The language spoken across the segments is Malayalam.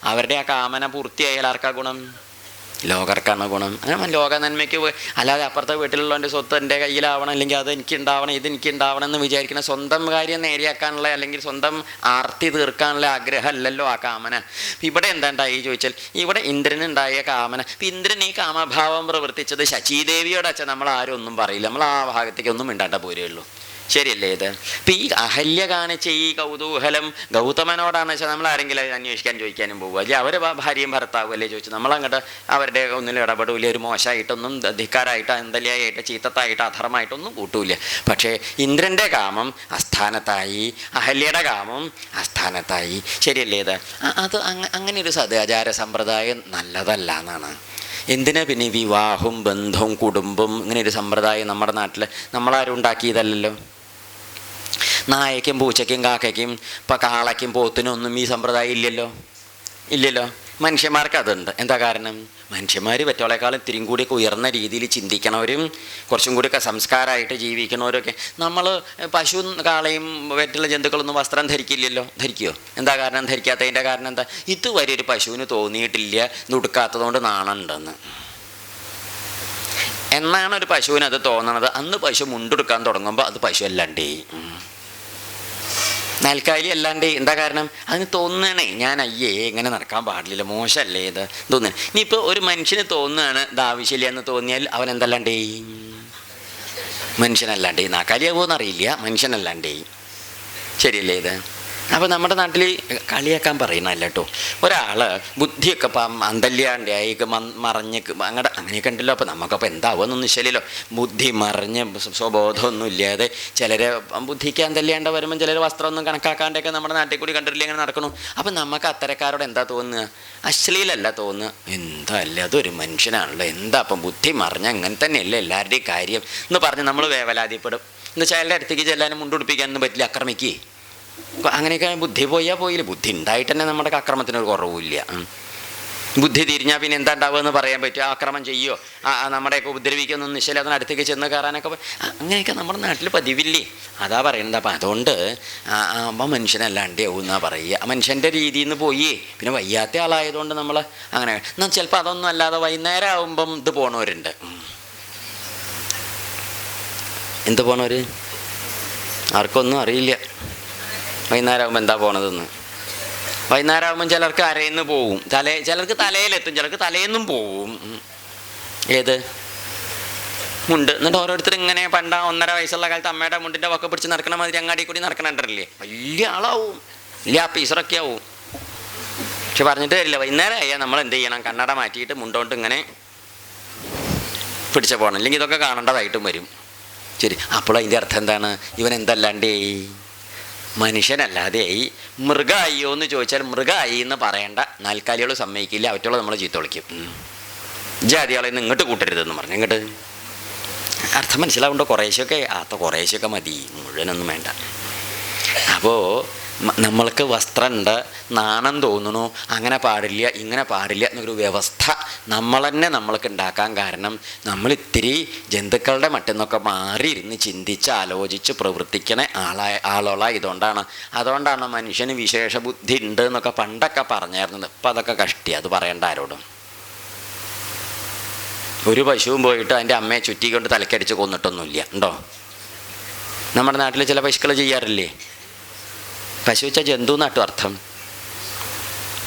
അവരുടെ ആ കാമന പൂർത്തിയായാൽ ആർക്കാ ഗുണം? ലോകർക്കാണ് ഗുണം. അങ്ങനെ ലോക നന്മയ്ക്ക് അല്ലാതെ അപ്പുറത്തെ വീട്ടിലുള്ളവൻ്റെ സ്വത്ത് എൻ്റെ കയ്യിലാവണം, അല്ലെങ്കിൽ അത് എനിക്കുണ്ടാവണം, ഇത് എനിക്കുണ്ടാവണം എന്ന് വിചാരിക്കണം. സ്വന്തം കാര്യം നേരെയാക്കാനുള്ള അല്ലെങ്കിൽ സ്വന്തം ആർത്തി തീർക്കാനുള്ള ആഗ്രഹമല്ലല്ലോ ആ കാമന. ഇവിടെ എന്താണ്ടായി ചോദിച്ചാൽ, ഇവിടെ ഇന്ദ്രനുണ്ടായ കാമന. ഇന്ദ്രൻ ഈ കാമഭാവം പ്രവർത്തിച്ചത് ശചീദേവിയോട് അച്ഛൻ നമ്മൾ ആരും ഒന്നും പറയില്ല, നമ്മൾ ആ ഭാഗത്തേക്ക് ഒന്നും മിണ്ടാണ്ട പോരുള്ളൂ. ശരിയല്ലേ ഇത്? ഇപ്പം ഈ അഹല്യ കാണിച്ച ഈ കൗതൂഹലം ഗൗതമനോടാണെന്ന് വെച്ചാൽ നമ്മൾ ആരെങ്കിലും അന്വേഷിക്കാൻ ചോദിക്കാനും പോകുക, അല്ലെങ്കിൽ അവർ ഭാര്യയും ഭർത്താവും അല്ലേ ചോദിച്ചു, നമ്മളങ്ങോട്ട് അവരുടെ ഒന്നിലും ഇടപെടില്ല. ഒരു മോശമായിട്ടൊന്നും ധിക്കാരായിട്ട് അന്തല്യായിട്ട് ചീത്തത്തായിട്ട് അധർമ്മമായിട്ടൊന്നും കൂട്ടൂല. പക്ഷേ ഇന്ദ്രൻ്റെ കാമം അസ്ഥാനത്തായി, അഹല്യയുടെ കാമം അസ്ഥാനത്തായി. ശരിയല്ലേ ഇത്? അത് അങ്ങനെ ഒരു സദാചാര സമ്പ്രദായം നല്ലതല്ല എന്നാണ്. എന്തിനാ പിന്നെ വിവാഹവും ബന്ധവും കുടുംബം ഇങ്ങനെ ഒരു സമ്പ്രദായം നമ്മുടെ നാട്ടിൽ നമ്മളാരും ഉണ്ടാക്കിയതല്ലല്ലോ. നായയ്ക്കും പൂച്ചയ്ക്കും കാക്കയ്ക്കും ഇപ്പം കാളയ്ക്കും പോത്തിനും ഒന്നും ഈ സമ്പ്രദായം ഇല്ലല്ലോ. മനുഷ്യന്മാർക്ക് അതുണ്ട്. എന്താ കാരണം? മനുഷ്യന്മാർ മറ്റോളേക്കാളും ഇത്തിരിയും കൂടിയൊക്കെ ഉയർന്ന രീതിയിൽ ചിന്തിക്കണവരും കുറച്ചും കൂടിയൊക്കെ സംസ്കാരമായിട്ട് ജീവിക്കണവരൊക്കെ. നമ്മൾ പശു കാളയും മറ്റുള്ള ജന്തുക്കളൊന്നും വസ്ത്രം ധരിക്കില്ലല്ലോ. ധരിക്കുമോ? എന്താ കാരണം ധരിക്കാത്തതിൻ്റെ കാരണം എന്താ? ഇതുവരെ ഒരു പശുവിന് തോന്നിയിട്ടില്ല നുടുക്കാത്തതുകൊണ്ട് നാണുണ്ടെന്ന്. എന്നാണ് ഒരു പശുവിന് അത് തോന്നണത്? അന്ന് പശു മുണ്ടെടുക്കാൻ തുടങ്ങുമ്പോൾ അത് പശു അല്ലാണ്ടേ, നാൽക്കാലി അല്ലാണ്ട്. എന്താ കാരണം? അതിന് തോന്നണേ ഞാൻ അയ്യേ ഇങ്ങനെ നടക്കാൻ പാടില്ല, മോശമല്ലേ ഇത് തോന്നുന്നു. ഇനിയിപ്പോൾ ഒരു മനുഷ്യന് തോന്നുകയാണ് ഇത് ആവശ്യമില്ല എന്ന് തോന്നിയാൽ അവൻ എന്തല്ലാണ്ടേ? മനുഷ്യനല്ലാണ്ടേ. നാൽക്കാലിയാവുമെന്ന് അറിയില്ല, മനുഷ്യനല്ലാണ്ടേ. ശരിയല്ലേ ഇത്? അപ്പോൾ നമ്മുടെ നാട്ടിൽ കളിയാക്കാൻ പറയുന്നതല്ല കേട്ടോ. ഒരാൾ ബുദ്ധിയൊക്കെ ഇപ്പം അന്തല്യാണ്ട് ആയിക്ക് മറഞ്ഞ് അങ്ങനെയൊക്കെ ഉണ്ടല്ലോ. അപ്പോൾ നമുക്കപ്പോൾ എന്താവുമെന്നൊന്നും ശരിയല്ലോ. ബുദ്ധി മറിഞ്ഞ് സ്വബോധമൊന്നും ഇല്ലാതെ ചിലർ ബുദ്ധിക്ക് അന്തല്യാണ്ട് വരുമ്പം ചിലർ വസ്ത്രമൊന്നും കണക്കാക്കാണ്ടൊക്കെ നമ്മുടെ നാട്ടിൽ കൂടി കണ്ടിട്ടില്ല ഇങ്ങനെ നടക്കണു. അപ്പം നമുക്ക് അത്തരക്കാരോട് എന്താ തോന്നുക? അശ്ലീലല്ല തോന്നുക. എന്താ അല്ലേ, അതൊരു മനുഷ്യനാണല്ലോ, എന്താ അപ്പം ബുദ്ധി മറിഞ്ഞ അങ്ങനെ തന്നെയല്ലേ എല്ലാവരുടെയും കാര്യം എന്ന് പറഞ്ഞ് നമ്മൾ വേവലാതിപ്പെടും. എന്ന് വെച്ചാൽ അയാളുടെ അടുത്തേക്ക് ചെല്ലാനും മുണ്ടുപിടിപ്പിക്കാനൊന്നും പറ്റില്ല, ആക്രമിക്കേ. അങ്ങനെയൊക്കെ ബുദ്ധി പോയാൽ പോയില്ല. ബുദ്ധി ഉണ്ടായിട്ട് തന്നെ നമ്മുടെ അക്രമത്തിനൊരു കുറവില്ല. ബുദ്ധി തിരിഞ്ഞാൽ പിന്നെ എന്താ ഉണ്ടാവുകയെന്ന് പറയാൻ പറ്റും? ആക്രമം ചെയ്യുമോ, നമ്മുടെയൊക്കെ ഉപദ്രവിക്കൊന്നും നിശ്ചയം അതിന് അടുത്തേക്ക് ചെന്ന് കയറാനൊക്കെ അങ്ങനെയൊക്കെ നമ്മുടെ നാട്ടിൽ പതിവില്ലേ. അതാ പറയുന്നത്. അപ്പം അതുകൊണ്ട് അപ്പം മനുഷ്യനല്ലാണ്ടേ ആവും എന്നാ പറയുക. മനുഷ്യൻ്റെ രീതിയിൽ നിന്ന് പോയി പിന്നെ വയ്യാത്ത ആളായതുകൊണ്ട് നമ്മൾ അങ്ങനെ. എന്നാൽ ചിലപ്പോൾ അതൊന്നും അല്ലാതെ വൈകുന്നേരം ആകുമ്പം ഇത് പോണവരുണ്ട്. എന്ത് പോണവർ? ആർക്കൊന്നും അറിയില്ല വൈകുന്നേരം ആകുമ്പോൾ എന്താ പോണതെന്ന്. വൈകുന്നേരം ആകുമ്പം ചിലർക്ക് അരയിന്ന് പോവും, ചിലർക്ക് തലയിലെത്തും, ചിലർക്ക് തലേന്നും പോവും. ഏത് മുണ്ട്? എന്നിട്ട് ഓരോരുത്തർ ഇങ്ങനെ പണ്ട 1.5 വയസ്സുള്ള കാലത്ത് അമ്മയുടെ മുണ്ടിൻ്റെ വക്ക പിടിച്ച് നടക്കണ മാതിരി അങ്ങാടി കൂടി നടക്കണണ്ടല്ലേ. വലിയ ആളാവും, വലിയ ആപ്പീസറൊക്കെ ആവും. പക്ഷെ പറഞ്ഞിട്ട് തരില്ല. വൈകുന്നേരം ആയാൽ നമ്മൾ എന്ത് ചെയ്യണം? കണ്ണട മാറ്റിയിട്ട് മുണ്ടോട്ട് ഇങ്ങനെ പിടിച്ച പോകണം, അല്ലെങ്കിൽ ഇതൊക്കെ കാണേണ്ടതായിട്ടും വരും. ശരി, അപ്പോൾ അതിൻ്റെ അർത്ഥം എന്താണ്? ഇവൻ എന്തല്ലാണ്ടേ? മനുഷ്യനല്ലാതെയായി. മൃഗമായോ എന്ന് ചോദിച്ചാൽ മൃഗമായി എന്ന് പറയേണ്ട. നാൽക്കാലികൾ സമ്മതിക്കില്ല, അവറ്റുള്ള നമ്മൾ ചീത്ത വിളിക്കും. ജാതികളെ നിന്ന് ഇങ്ങോട്ട് കൂട്ടരുതെന്ന് പറഞ്ഞു. ഇങ്ങോട്ട് അർത്ഥം മനസ്സിലാവുണ്ടോ? കുറേശ്ശൊക്കെ മതി, മുഴുവനൊന്നും വേണ്ട. അപ്പോൾ നമ്മൾക്ക് വസ്ത്രമുണ്ട്, നാണം തോന്നുന്നു, അങ്ങനെ പാടില്ല ഇങ്ങനെ പാടില്ല എന്നൊരു വ്യവസ്ഥ നമ്മൾ തന്നെ നമ്മൾക്ക് ഉണ്ടാക്കാൻ കാരണം നമ്മൾ ഇത്തിരി ജന്തുക്കളുടെ മറ്റെന്നൊക്കെ മാറിയിരുന്ന് ചിന്തിച്ച് ആലോചിച്ച് പ്രവർത്തിക്കണ ആളുകളായതുകൊണ്ടാണ്. അതുകൊണ്ടാണ് മനുഷ്യന് വിശേഷ ബുദ്ധി ഉണ്ട് എന്നൊക്കെ പണ്ടൊക്കെ പറഞ്ഞായിരുന്നത്. ഇപ്പം അതൊക്കെ കഷ്ടി, അത് പറയേണ്ട ആരോടും. ഒരു പശുവും പോയിട്ട് അതിൻ്റെ അമ്മയെ ചുറ്റിക്കൊണ്ട് തലക്കടിച്ച് കൊന്നിട്ടൊന്നുമില്ല. ഉണ്ടോ? നമ്മുടെ നാട്ടിൽ ചില പശുക്കൾ ചെയ്യാറില്ലേ? പശു വെച്ചാൽ ജന്തു എന്നാട്ടോ അർത്ഥം.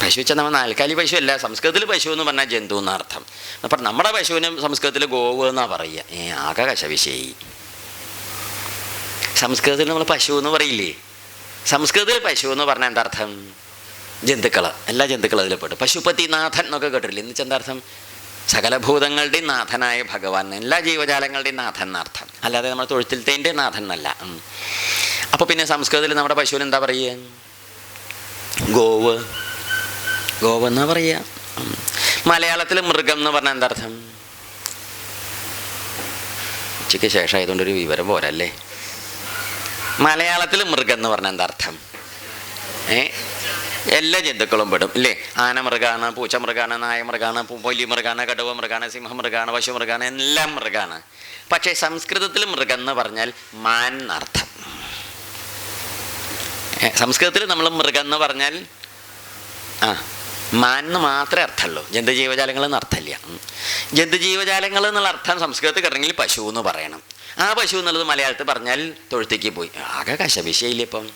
പശു വെച്ചാൽ നമ്മൾ നാൽക്കാലി പശു അല്ല, സംസ്കൃതത്തിൽ പശു എന്ന് പറഞ്ഞാൽ ജന്തു എന്നർത്ഥം. അപ്പം നമ്മുടെ പശുവിനും സംസ്കൃതത്തിൽ ഗോവ് എന്നാണ് പറയുക. ആകെ കശവിശേയി. സംസ്കൃതത്തിൽ നമ്മൾ പശു എന്ന് പറയില്ലേ? സംസ്കൃതത്തിൽ പശു എന്ന് പറഞ്ഞാൽ എന്താ അർത്ഥം? ജന്തുക്കൾ, എല്ലാ ജന്തുക്കളും അതിൽ പെട്ടു. പശുപതിനാഥൻ എന്നൊക്കെ കേട്ടില്ലേ? എന്ന് വെച്ചാൽ എന്താ അർത്ഥം? സകലഭൂതങ്ങളുടെയും നാഥനായ ഭഗവാൻ, എല്ലാ ജീവജാലങ്ങളുടെയും നാഥൻ എന്നർത്ഥം. അല്ലാതെ നമ്മുടെ തൊഴുത്തിലത്തേൻ്റെ നാഥൻ എന്നല്ല. അപ്പോൾ പിന്നെ സംസ്കൃതത്തിൽ നമ്മുടെ പശുവിന് എന്താ പറയുക? ഗോവ് എന്നാ പറയുക. മലയാളത്തിൽ മൃഗം എന്ന് പറഞ്ഞാൽ എന്താ അർത്ഥം? ഉച്ചയ്ക്ക് ശേഷം ആയതുകൊണ്ടൊരു വിവരം പോരല്ലേ. മലയാളത്തിൽ മൃഗം എന്ന് പറഞ്ഞാൽ എന്താ അർത്ഥം? എല്ലാ ജന്തുക്കളും പെടും ഇല്ലേ? ആന മൃഗമാണ്, പൂച്ച മൃഗമാണ്, നായ മൃഗമാണ്, പൊലി മൃഗമാണ്, കടുവ മൃഗമാണ്, സിംഹമൃഗമാണ്, പശു മൃഗമാണ്, എല്ലാം മൃഗമാണ്. പക്ഷേ സംസ്കൃതത്തിൽ മൃഗം എന്ന് പറഞ്ഞാൽ മാൻ എന്നർത്ഥം. സംസ്കൃതത്തിൽ നമ്മൾ മൃഗം എന്ന് പറഞ്ഞാൽ മാൻ മാത്രമേ അർത്ഥമുള്ളൂ, ജന്തുജീവജാലങ്ങൾ എന്ന് അർത്ഥമില്ല. ജന്തുജീവജാലങ്ങൾ എന്നുള്ള അർത്ഥം സംസ്കൃതത്തിൽ കിട്ടണമെങ്കിൽ പശു എന്ന് പറയണം. ആ പശു എന്നുള്ളത് മലയാളത്തിൽ പറഞ്ഞാൽ തൊഴുത്തേക്ക് പോയി, ആകെ കശപിശയില്ലേ ഇപ്പം.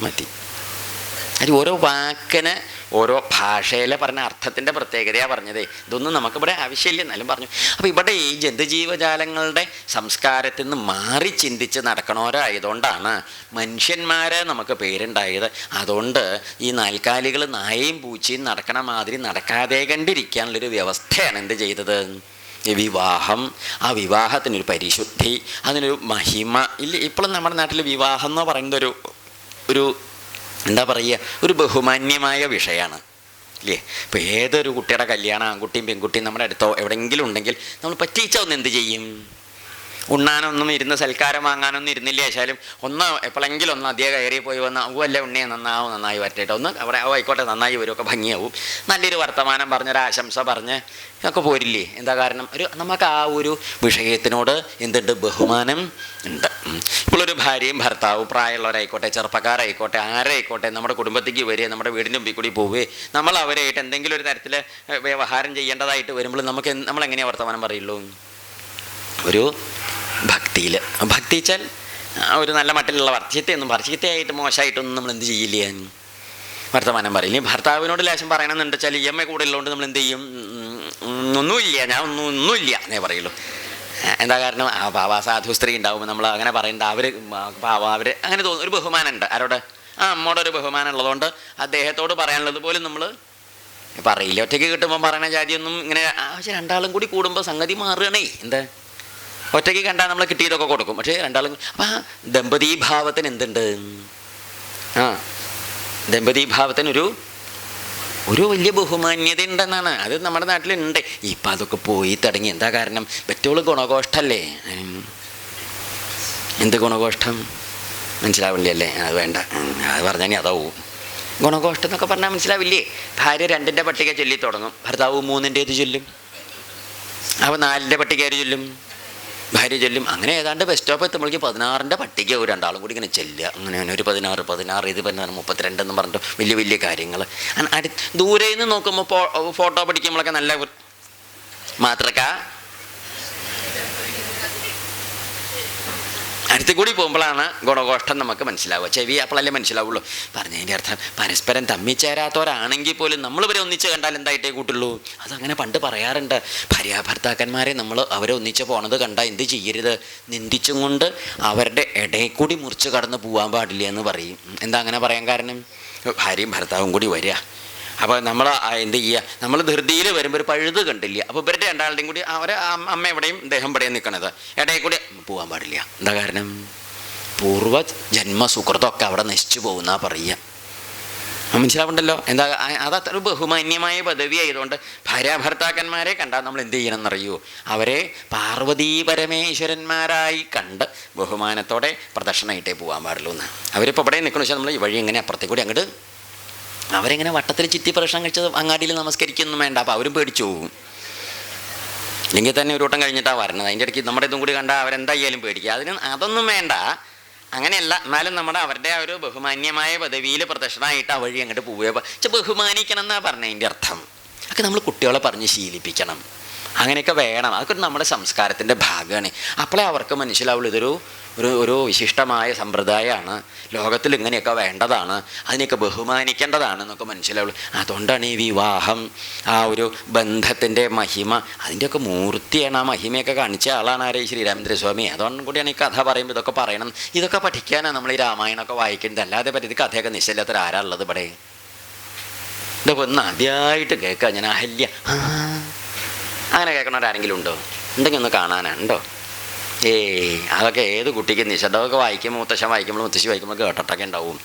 മതി. അത് ഓരോ വാക്കിന് ഓരോ ഭാഷയിലെ പറഞ്ഞ അർത്ഥത്തിൻ്റെ പ്രത്യേകതയാണ് പറഞ്ഞതേ. ഇതൊന്നും നമുക്കിവിടെ ആവശ്യമില്ല, എന്നാലും പറഞ്ഞു. അപ്പോൾ ഇവിടെ ഈ ജന്തുജീവജാലങ്ങളുടെ സംസ്കാരത്തിൽ നിന്ന് മാറി ചിന്തിച്ച് നടക്കണവരായതുകൊണ്ടാണ് മനുഷ്യന്മാരെ നമുക്ക് പേരുണ്ടായത്. അതുകൊണ്ട് ഈ നാൽക്കാലികൾ നായയും പൂച്ചയും നടക്കണ മാതിരി നടക്കാതെ കണ്ടിരിക്കാനുള്ളൊരു വ്യവസ്ഥയാണ് എന്ത് ചെയ്തത്, വിവാഹം. ആ വിവാഹത്തിനൊരു പരിശുദ്ധി, അതിനൊരു മഹിമ ഇല്ല. ഇപ്പോഴും നമ്മുടെ നാട്ടിൽ വിവാഹം എന്ന് പറയുന്നതൊരു ഒരു എന്താ പറയുക, ഒരു ബഹുമാന്യമായ വിഷയമാണ് ഇല്ലേ. ഇപ്പോൾ ഏതൊരു കുട്ടിയുടെ കല്യാണം, ആൺകുട്ടിയും പെൺകുട്ടിയും നമ്മുടെ അടുത്തോ എവിടെയെങ്കിലും ഉണ്ടെങ്കിൽ നമ്മൾ പറ്റിച്ചാൽ ഒന്ന് എന്ത് ചെയ്യും, ഉണ്ണാനൊന്നും ഇരുന്ന് സൽക്കാരം വാങ്ങാനൊന്നും ഇരുന്നില്ല വെച്ചാലും ഒന്ന് എപ്പോഴെങ്കിലും ഒന്ന് അധികം കയറി പോയി വന്ന് അല്ലേ ഉണ്ണിയെ നന്നായി വരട്ടെ, ഒന്ന് അവിടെ ആയിക്കോട്ടെ നന്നായി വരുമൊക്കെ ഭംഗിയാവും, നല്ലൊരു വർത്തമാനം പറഞ്ഞൊരാശംസ പറഞ്ഞ് ഒക്കെ പോരില്ലേ. എന്താ കാരണം, നമുക്ക് ആ ഒരു വിഷയത്തിനോട് എന്തുണ്ട്, ബഹുമാനം ഉണ്ട്. ഇപ്പോഴൊരു ഭാര്യയും ഭർത്താവും പ്രായമുള്ളവരായിക്കോട്ടെ ചെറുപ്പക്കാരായിക്കോട്ടെ ആരായിക്കോട്ടെ നമ്മുടെ കുടുംബത്തേക്ക് വരിക, നമ്മുടെ വീടിൻ്റെ മുമ്പിൽ കൂടി പോവുകയെ, നമ്മൾ അവരായിട്ട് എന്തെങ്കിലും ഒരു തരത്തിൽ വ്യവഹാരം ചെയ്യേണ്ടതായിട്ട് വരുമ്പോൾ നമ്മളെങ്ങനെയാണ് വർത്തമാനം പറയുള്ളൂ, ഒരു ഭക്തിയിൽ. ഭക്തി വെച്ചാൽ ഒരു നല്ല മട്ടിലുള്ള ചീത്തയായിട്ട് മോശമായിട്ടൊന്നും നമ്മൾ എന്ത് ചെയ്യില്ല, വർത്തമാനം പറയില്ല. ഭർത്താവിനോട് ലേശം പറയണമെന്നുണ്ട് വെച്ചാൽ ഇ എം ഐ കൂടെ ഉള്ളതുകൊണ്ട് നമ്മൾ എന്ത് ചെയ്യും, ഒന്നുമില്ല ഞാൻ ഒന്നുമില്ല എന്നേ പറയുള്ളൂ. എന്താ കാരണം, ആ പാവ സാധു സ്ത്രീ ഉണ്ടാവുമ്പോൾ നമ്മൾ അങ്ങനെ പറയണ്ട, അവർ അങ്ങനെ തോന്നുന്നു. ഒരു ബഹുമാനം ഉണ്ട് ആരോട്, അമ്മോടെ ഒരു ബഹുമാനം ഉള്ളതുകൊണ്ട് അദ്ദേഹത്തോട് പറയാനുള്ളത് പോലും നമ്മൾ പറയില്ല. ഒറ്റയ്ക്ക് കിട്ടുമ്പോൾ പറയണ ജാതിയൊന്നും ഇങ്ങനെ. പക്ഷെ രണ്ടാളും കൂടി കൂടുമ്പോൾ സംഗതി മാറുകയാണേ. എന്താ, ഒറ്റയ്ക്ക് കണ്ടാൽ നമ്മൾ കിട്ടിയതൊക്കെ കൊടുക്കും, പക്ഷേ രണ്ടാളും. അപ്പം ദമ്പതീഭാവത്തിന് എന്തുണ്ട്, ദമ്പതീഭാവത്തിനൊരു വലിയ ബഹുമാന്യത ഉണ്ടെന്നാണ്. അത് നമ്മുടെ നാട്ടിലുണ്ട്. ഇപ്പം അതൊക്കെ പോയി തുടങ്ങി. എന്താ കാരണം, പറ്റുള്ളൂ ഗുണഘോഷ്ടല്ലേ. എന്ത് ഗുണഘോഷ്ടം മനസ്സിലാവില്ലേ, അത് വേണ്ട, അത് പറഞ്ഞാൽ അതാവും. ഗുണഘോഷ്ടം എന്നൊക്കെ പറഞ്ഞാൽ മനസ്സിലാവില്ലേ. ഭാര്യ 2ൻ്റെ പട്ടിക ചൊല്ലി തുടങ്ങും, ഭർത്താവ് 3ൻ്റേത് ചൊല്ലും, അപ്പോൾ 4ൻ്റെ പട്ടിക ആര് ചൊല്ലും, ഭാര്യ ചൊല്ലും. അങ്ങനെ ഏതാണ്ട് ബസ് സ്റ്റോപ്പ് എത്തുമ്പോഴേക്കും 16ൻ്റെ പട്ടിക ഒരു രണ്ടാളും കൂടി ഇങ്ങനെ ചെല്ലുക. അങ്ങനെ ഒരു 16 ഇത് 32 എന്ന് പറഞ്ഞിട്ട് വലിയ കാര്യങ്ങൾ. ദൂരെ നിന്ന് നോക്കുമ്പോൾ ഫോട്ടോ പിടിക്കുമ്പോഴൊക്കെ നല്ല മാത്രക്ക, അടുത്ത് കൂടി പോകുമ്പോഴാണ് ഗുണഘോഷ്ടം നമുക്ക് മനസ്സിലാവുക. ചെവി അപ്പോഴല്ലേ മനസ്സിലാവുള്ളൂ. പറഞ്ഞതിൻ്റെ അർത്ഥം പരസ്പരം തമ്മിച്ചേരാത്തവരാണെങ്കിൽ പോലും നമ്മൾ ഇവരെ ഒന്നിച്ച് കണ്ടാൽ എന്തായിട്ടേ കൂട്ടുള്ളൂ. അതങ്ങനെ പണ്ട് പറയാറുണ്ട്. ഭാര്യാഭർത്താക്കന്മാരെ നമ്മൾ അവരെ ഒന്നിച്ച് പോണത് കണ്ടാൽ എന്ത് ചെയ്യരുത്, നിന്ദിച്ചും കൊണ്ട് അവരുടെ ഇടയിൽ കൂടി മുറിച്ച് കടന്ന് പോകാൻ പാടില്ല എന്ന് പറയും. എന്താ അങ്ങനെ പറയാൻ കാരണം, ഭാര്യയും ഭർത്താവും കൂടി വരിക. അപ്പോൾ നമ്മൾ എന്ത് ചെയ്യുക, നമ്മൾ ധൃതിയിൽ വരുമ്പോൾ ഒരു പഴുത് കണ്ടില്ല. അപ്പോൾ ഇവരുടെ രണ്ടാളുടെയും കൂടി അവരെ അമ്മ എവിടെയും ദേഹം എവിടെയും നിൽക്കണത്, ഇടയിൽ കൂടി പോകാൻ പാടില്ല. എന്താ കാരണം, പൂർവ്വ ജന്മസുഹൃതമൊക്കെ അവിടെ നശിച്ചു പോകുന്ന പറയുക. മനസ്സിലാവുണ്ടല്ലോ. എന്താ, അതത്ര ഒരു ബഹുമാന്യമായ പദവി ആയതുകൊണ്ട് ഭാര്യാഭർത്താക്കന്മാരെ കണ്ടാൽ നമ്മൾ എന്ത് ചെയ്യണം എന്നറിയൂ, അവരെ പാർവതീ പരമേശ്വരന്മാരായി കണ്ട് ബഹുമാനത്തോടെ പ്രദക്ഷിണമായിട്ടേ പോകാൻ പാടുള്ളൂ എന്ന്. അവരിപ്പോൾ ഇവിടെ നിൽക്കണമെന്ന് വെച്ചാൽ നമ്മൾ ഈ വഴി എങ്ങനെ അപ്പുറത്തേക്ക് കൂടി അങ്ങോട്ട്, അവരെങ്ങനെ വട്ടത്തിൽ ചുറ്റി പ്രദക്ഷിണം കഴിച്ചത് അങ്ങാടിയിൽ നമസ്കരിക്കൊന്നും വേണ്ട. അപ്പോൾ അവരും പേടിച്ചു പോകും. ഇല്ലെങ്കിൽ തന്നെ ഒരു വട്ടം കഴിഞ്ഞിട്ടാണ് വരണത്. അതിൻ്റെ ഇടയ്ക്ക് നമ്മുടെ ഇതും കൂടി കണ്ടാൽ അവരെന്തായാലും പേടിക്കുക. അതൊന്നും വേണ്ട. അങ്ങനെയല്ല, എന്നാലും നമ്മുടെ അവരുടെ ആ ഒരു ബഹുമാന്യമായ പദവിയിൽ പ്രദക്ഷിണമായിട്ട് ആ വഴി അങ്ങോട്ട് പോവുക. ബഹുമാനിക്കണം എന്നാണ് പറഞ്ഞതിൻ്റെ അർത്ഥം. അതൊക്കെ നമ്മൾ കുട്ടികളെ പറഞ്ഞ് ശീലിപ്പിക്കണം. അങ്ങനെയൊക്കെ വേണം. അതൊക്കെ നമ്മുടെ സംസ്കാരത്തിൻ്റെ ഭാഗമാണ്. അപ്പോഴേ അവർക്ക് മനസ്സിലാവുള്ളൂ ഇതൊരു ഒരു വിശിഷ്ടമായ സമ്പ്രദായമാണ്, ലോകത്തിൽ ഇങ്ങനെയൊക്കെ വേണ്ടതാണ്, അതിനെയൊക്കെ ബഹുമാനിക്കേണ്ടതാണ് എന്നൊക്കെ മനസ്സിലാവുള്ളൂ. അതുകൊണ്ടാണ് ഈ വിവാഹം, ആ ഒരു ബന്ധത്തിൻ്റെ മഹിമ, അതിൻ്റെയൊക്കെ മൂർത്തിയാണ്. ആ മഹിമയൊക്കെ കാണിച്ച ആളാണ് ആരെ, ശ്രീരാമചന്ദ്രസ്വാമി. അതുകൊണ്ടും കൂടിയാണ് ഈ കഥ പറയുമ്പോൾ ഇതൊക്കെ പറയണം. ഇതൊക്കെ പഠിക്കാനാണ് നമ്മൾ ഈ രാമായണമൊക്കെ വായിക്കുന്നത്. അല്ലാതെ പറ്റി കഥയൊക്കെ നിശ്ചയില്ലാത്തൊരു ആരാളുള്ളത് ഇവിടെ. ഇതൊക്കെ ഒന്ന് ആദ്യമായിട്ട് കേൾക്കുക ഞാൻ. അഹല്യ അങ്ങനെ കേൾക്കണവരാരെങ്കിലും ഉണ്ടോ? ഉണ്ടെങ്കിൽ ഒന്ന് കാണാനുണ്ടോ? അതൊക്കെ ഏത് കുട്ടിക്ക് നിശബ്ദമൊക്കെ വായിക്കുമ്പോൾ, മുത്തശ്ശൻ വായിക്കുമ്പോൾ മുത്തശ്ശി വായിക്കുമ്പോൾ കേട്ടിട്ടൊക്കെ ഉണ്ടാവും.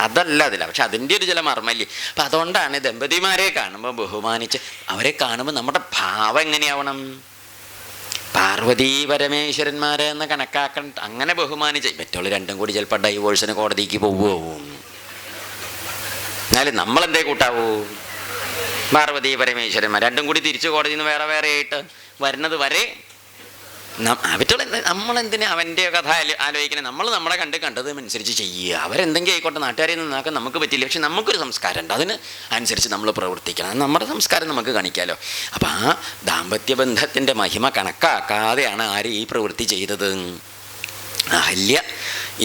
അതല്ല അതില്ല. പക്ഷെ അതിൻ്റെ ഒരു ചില മർമ്മല്ലേ. അപ്പം അതുകൊണ്ടാണ് ദമ്പതിമാരെ കാണുമ്പോൾ ബഹുമാനിച്ച് അവരെ കാണുമ്പോൾ നമ്മുടെ ഭാവം എങ്ങനെയാവണം, പാർവതീ പരമേശ്വരന്മാരെ എന്ന് കണക്കാക്കണം. അങ്ങനെ ബഹുമാനിച്ച് മറ്റുള്ള രണ്ടും കൂടി ചിലപ്പോൾ ഡൈവോഴ്സിന് കോടതിക്ക് പോവുകയാവും. എന്നാലും നമ്മളെന്തേ കൂട്ടാവൂ, പാർവതീ പരമേശ്വരന്മാർ രണ്ടും കൂടി തിരിച്ച് കോടതിയിൽ നിന്ന് വേറെ ആയിട്ട് വരുന്നത് വരെ അവറ്റുള്ള നമ്മളെന്തിനാ അവൻ്റെ കഥ ആലോചിക്കണേ? നമ്മൾ നമ്മളെ കണ്ടതും അനുസരിച്ച് ചെയ്യുക. അവരെന്തെങ്കിലും ആയിക്കോട്ടെ, നാട്ടുകാരെ നന്നാക്കാൻ നമുക്ക് പറ്റില്ല. പക്ഷെ നമുക്കൊരു സംസ്കാരം ഉണ്ട്, അതിന് അനുസരിച്ച് നമ്മൾ പ്രവർത്തിക്കണം. നമ്മുടെ സംസ്കാരം നമുക്ക് കാണിക്കാമല്ലോ. അപ്പം ആ ദാമ്പത്യ ബന്ധത്തിൻ്റെ മഹിമ കണക്കാക്കാതെയാണ് ആര് ഈ പ്രവൃത്തി ചെയ്തത്? അഹല്യ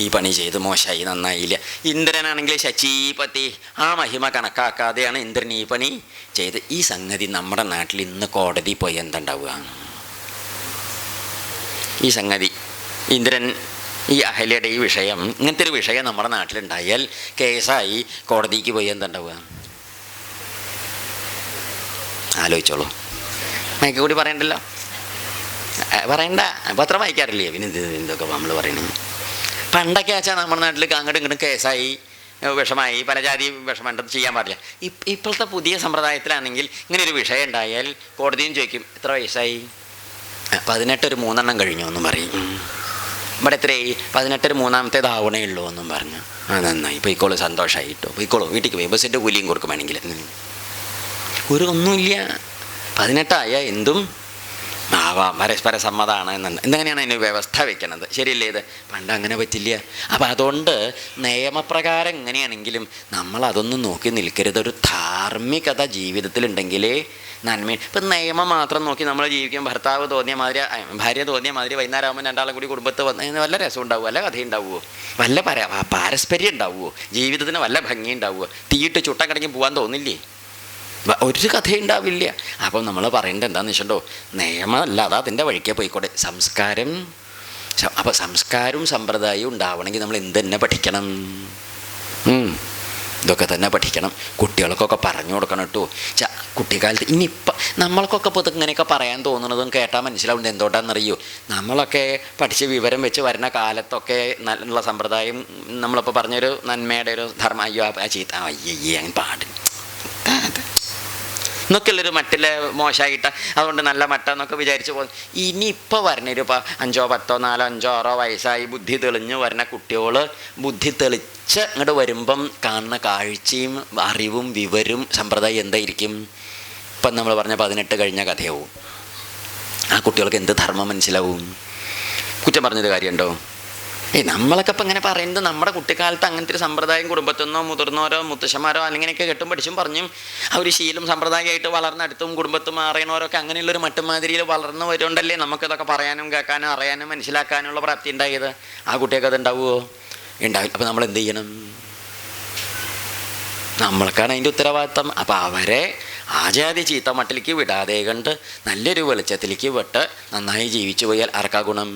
ഈ പണി ചെയ്ത് മോശമായി, നന്നായില്ല. ഇന്ദ്രനാണെങ്കിൽ ശചീപതി, ആ മഹിമ കണക്കാക്കാതെയാണ് ഇന്ദ്രൻ ഈ പണി ചെയ്ത്. ഈ സംഗതി നമ്മുടെ നാട്ടിൽ ഇന്ന് കോടതി പോയി എന്തുണ്ടാവുക? ഈ സംഗതി ഇന്ദ്രൻ, ഈ അഹല്യയുടെ ഈ വിഷയം, ഇങ്ങനത്തെ ഒരു വിഷയം നമ്മുടെ നാട്ടിലുണ്ടായാൽ കേസായി കോടതിക്ക് പോയി എന്തുണ്ടാവുക? ആലോചിച്ചോളൂ. മയക്ക് കൂടി പറയണ്ടല്ലോ, പറയണ്ട. പത്രം വായിക്കാറില്ലേ? പിന്നെ എന്തൊക്കെ നമ്മൾ പറയണേ? പണ്ടൊക്കെ വെച്ചാൽ നമ്മുടെ നാട്ടിൽ അങ്ങോട്ടും ഇങ്ങോട്ടും കേസായി വിഷമായി, പല ജാതി വിഷമമുണ്ടെന്ന് ചെയ്യാൻ പാടില്ല. ഇപ്പോഴത്തെ പുതിയ സമ്പ്രദായത്തിലാണെങ്കിൽ ഇങ്ങനെ ഒരു വിഷയം ഉണ്ടായാൽ കോടതിയും ചോദിക്കും, എത്ര വയസ്സായി? 18 ഒരു 3 കഴിഞ്ഞു എന്നും പറയും. ഇവിടെ എത്രയായി? 18 3 ഉള്ളൂ എന്നും പറഞ്ഞു. നന്നായി, പൊയ്ക്കോളൂ, സന്തോഷമായിട്ടോ, പൊയ്ക്കോളൂ, വീട്ടിൽ പോയി ബസ്സിൻ്റെ കൂലിയും കൊടുക്കും വേണമെങ്കിൽ. ഒരു ഒന്നുമില്ല, 18 എന്തും ആവാം, പരസ്പര സമ്മതമാണ് എന്നുണ്ട്. എന്തെങ്ങനെയാണ് അതിന് വ്യവസ്ഥ വെക്കണത്? ശരിയല്ലേ ഇത്? പണ്ട് അങ്ങനെ പറ്റില്ല. അപ്പം അതുകൊണ്ട് നിയമപ്രകാരം എങ്ങനെയാണെങ്കിലും നമ്മൾ അതൊന്നും നോക്കി നിൽക്കരുത്. ഒരു ധാർമ്മികത ജീവിതത്തിലുണ്ടെങ്കിലേ നന്മ. ഇപ്പം നിയമം മാത്രം നോക്കി നമ്മൾ ജീവിക്കും. ഭർത്താവ് തോന്നിയ മാതിരി, ഭാര്യ തോന്നിയ മാതിരി വൈകുന്നേരം ആകുമ്പോൾ രണ്ടാളും കൂടി കുടുംബത്ത് വന്ന് വല്ല രസം ഉണ്ടാവുമോ? വല്ല കഥ ഉണ്ടാവുമോ? വല്ല പാരസ്പര്യം ഉണ്ടാവുമോ? ജീവിതത്തിന് വല്ല ഭംഗി ഉണ്ടാവുമോ? തീയിട്ട് ചുട്ടം കടങ്ങി പോകാൻ തോന്നില്ലേ? ഒരു കഥയുണ്ടാവില്ല. അപ്പം നമ്മൾ പറയേണ്ടത് എന്താണെന്ന് വെച്ചിട്ടുണ്ടോ, നിയമമല്ലാതെ അതിൻ്റെ വഴിക്കേ പോയിക്കോട്ടെ. സംസ്കാരം. അപ്പം സംസ്കാരവും സമ്പ്രദായവും ഉണ്ടാവണമെങ്കിൽ നമ്മൾ എന്ത് തന്നെ പഠിക്കണം? ഇതൊക്കെ തന്നെ പഠിക്കണം. കുട്ടികൾക്കൊക്കെ പറഞ്ഞു കൊടുക്കണം കേട്ടോ. കുട്ടിക്കാലത്ത് ഇനിയിപ്പം നമ്മൾക്കൊക്കെ ഇപ്പോൾ ഇങ്ങനെയൊക്കെ പറയാൻ തോന്നുന്നതും കേട്ടാൽ മനസ്സിലാവുന്നത് എന്തുകൊണ്ടാണെന്നറിയോ? നമ്മളൊക്കെ പഠിച്ച് വിവരം വെച്ച് വരുന്ന കാലത്തൊക്കെ നല്ല സമ്പ്രദായം നമ്മളിപ്പോൾ പറഞ്ഞൊരു നന്മയുടെ ഒരു ധർമ്മ, അയ്യോ ആ ചീത്ത, അയ്യയ്യേ അങ്ങനെ പാടില്ല എന്നൊക്കെയുള്ളൊരു മട്ടിൽ മോശമായിട്ട്, അതുകൊണ്ട് നല്ല മട്ട എന്നൊക്കെ വിചാരിച്ച് പോകുന്നു. ഇനിയിപ്പോൾ വരണൊരു 5 10 4 5 6 വയസ്സായി ബുദ്ധി തെളിഞ്ഞ് വരുന്ന കുട്ടികൾ ബുദ്ധി തെളിച്ച് ഇങ്ങോട്ട് വരുമ്പം കാണുന്ന കാഴ്ചയും അറിവും വിവരവും സമ്പ്രദായം എന്തായിരിക്കും? ഇപ്പം നമ്മൾ പറഞ്ഞ 18 കഴിഞ്ഞ കഥയാവും. ആ കുട്ടികൾക്ക് എന്ത് ധർമ്മം മനസ്സിലാവും? കുറ്റം പറഞ്ഞത് കാര്യമുണ്ടോ? നമ്മളൊക്കെ ഇപ്പം ഇങ്ങനെ പറയുന്നത് നമ്മുടെ കുട്ടിക്കാലത്ത് അങ്ങനത്തെ ഒരു സമ്പ്രദായം കുടുംബത്തിൽ നിന്നോ മുതിർന്നവരോ മുത്തശ്ശന്മാരോ അല്ലെങ്കിലൊക്കെ കെട്ടും പഠിച്ചും പറഞ്ഞും അവർ ശീലം സമ്പ്രദായമായിട്ട് വളർന്നെടുത്തും കുടുംബത്തും അറിയണവരൊക്കെ അങ്ങനെയുള്ളൊരു മട്ടുമാതിരിയിൽ വളർന്നു വരുന്നുണ്ടല്ലേ നമുക്കിതൊക്കെ പറയാനും കേൾക്കാനും അറിയാനും മനസ്സിലാക്കാനുള്ള പ്രാപ്തി ഉണ്ടായത്. ആ കുട്ടിയൊക്കെ അത് ഉണ്ടാവുമോ? ഉണ്ടാവില്ല. അപ്പം നമ്മൾ എന്ത് ചെയ്യണം? നമ്മൾക്കാണ് അതിൻ്റെ ഉത്തരവാദിത്തം. അപ്പം അവരെ ആചാര്യ ചീത്ത മട്ടിലേക്ക് വിടാതെ കണ്ട് നല്ലൊരു വെളിച്ചത്തിലേക്ക് വിട്ട് നന്നായി ജീവിച്ചു പോയാൽ ആർക്കാ ഗുണം?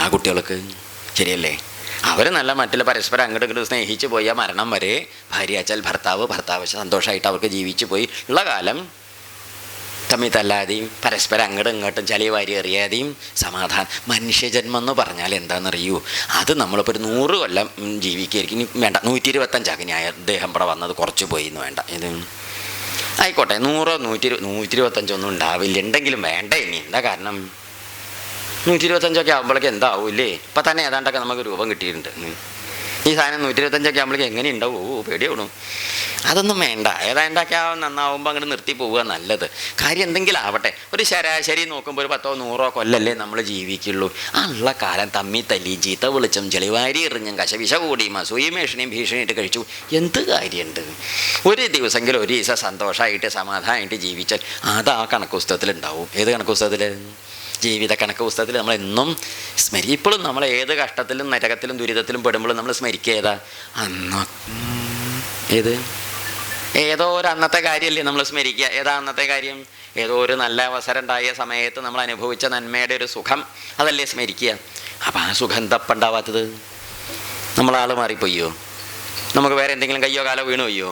ആ കുട്ടികൾക്ക്. ശരിയല്ലേ? അവർ നല്ല മറ്റിൽ പരസ്പരം അങ്ങോട്ടും ഇങ്ങോട്ടും സ്നേഹിച്ച് പോയാൽ മരണം വരെ ഭാര്യ ഭർത്താവ് സന്തോഷമായിട്ട് അവർക്ക് ജീവിച്ചു പോയി ഉള്ള കാലം തമ്മിൽ തല്ലാതെയും പരസ്പരം അങ്ങോട്ടും ഇങ്ങോട്ടും ചളി വാരി എറിയാതെയും സമാധാനം. മനുഷ്യജന്മം എന്ന് പറഞ്ഞാൽ എന്താണെന്നറിയൂ? അത് നമ്മളിപ്പോൾ ഒരു 100 കൊല്ലം ജീവിക്കുകയായിരിക്കും. ഇനി വേണ്ട 125 ഇനി അദ്ദേഹം ഇവിടെ വന്നത് കുറച്ച് പോയി എന്ന് വേണ്ട. ഇത് ആയിക്കോട്ടെ 100 125 ഒന്നും ഉണ്ടാവില്ല. ഉണ്ടെങ്കിലും വേണ്ട. ഇനി എന്താ കാരണം? 125 ആകുമ്പോഴേക്ക് എന്താവൂല്ലേ? ഇപ്പം തന്നെ ഏതാണ്ടൊക്കെ നമുക്ക് രൂപം കിട്ടിയിട്ടുണ്ട്. ഈ സാധനം 125 ആകുമ്പോഴേക്ക് എങ്ങനെ ഉണ്ടാവും? പേടിയാവണം. അതൊന്നും വേണ്ട. ഏതാണ്ടൊക്കെ നന്നാവുമ്പോൾ അങ്ങോട്ട് നിർത്തി പോവുക നല്ലത്. കാര്യം എന്തെങ്കിലും ആവട്ടെ. ഒരു ശരാശരി നോക്കുമ്പോൾ ഒരു 10 100 കൊല്ലല്ലേ നമ്മൾ ജീവിക്കുള്ളൂ. ആ ഉള്ള കാലം തമ്മി തല്ലി ചീത്ത വിളിച്ചും ചെളിവാരി എറിഞ്ഞും കശവിശ കൂടിയും അസൂയും ഭീഷണിയും ഭീഷണിയിട്ട് കഴിച്ചു എന്ത് കാര്യമുണ്ട്? ഒരു ദിവസമെങ്കിലും ഒരു ദിവസം സന്തോഷമായിട്ട് സമാധാനമായിട്ട് ജീവിച്ചാൽ അത് ആ കണക്ക് പുസ്തകത്തിലുണ്ടാവും. ഏത് കണക്ക് പുസ്തകത്തിൽ? ജീവിത കണക്ക് പുസ്തകത്തിൽ നമ്മളെന്നും ഇപ്പോഴും നമ്മൾ ഏത് കഷ്ടത്തിലും നരകത്തിലും ദുരിതത്തിലും പെടുമ്പോഴും നമ്മൾ സ്മരിക്കുക ഏതാ? ഏതോ ഒരു അന്നത്തെ കാര്യമല്ലേ നമ്മൾ സ്മരിക്കുക. ഏതാ അന്നത്തെ കാര്യം? ഏതോ ഒരു നല്ല അവസരം ഉണ്ടായ സമയത്ത് നമ്മൾ അനുഭവിച്ച നന്മയുടെ ഒരു സുഖം, അതല്ലേ സ്മരിക്കുക. അപ്പം ആ സുഖം തപ്പുണ്ടാവാത്തത്? നമ്മളാൾ മാറിപ്പോയോ? നമുക്ക് വേറെ എന്തെങ്കിലും കയ്യോ കാലോ വീണു പോയോ?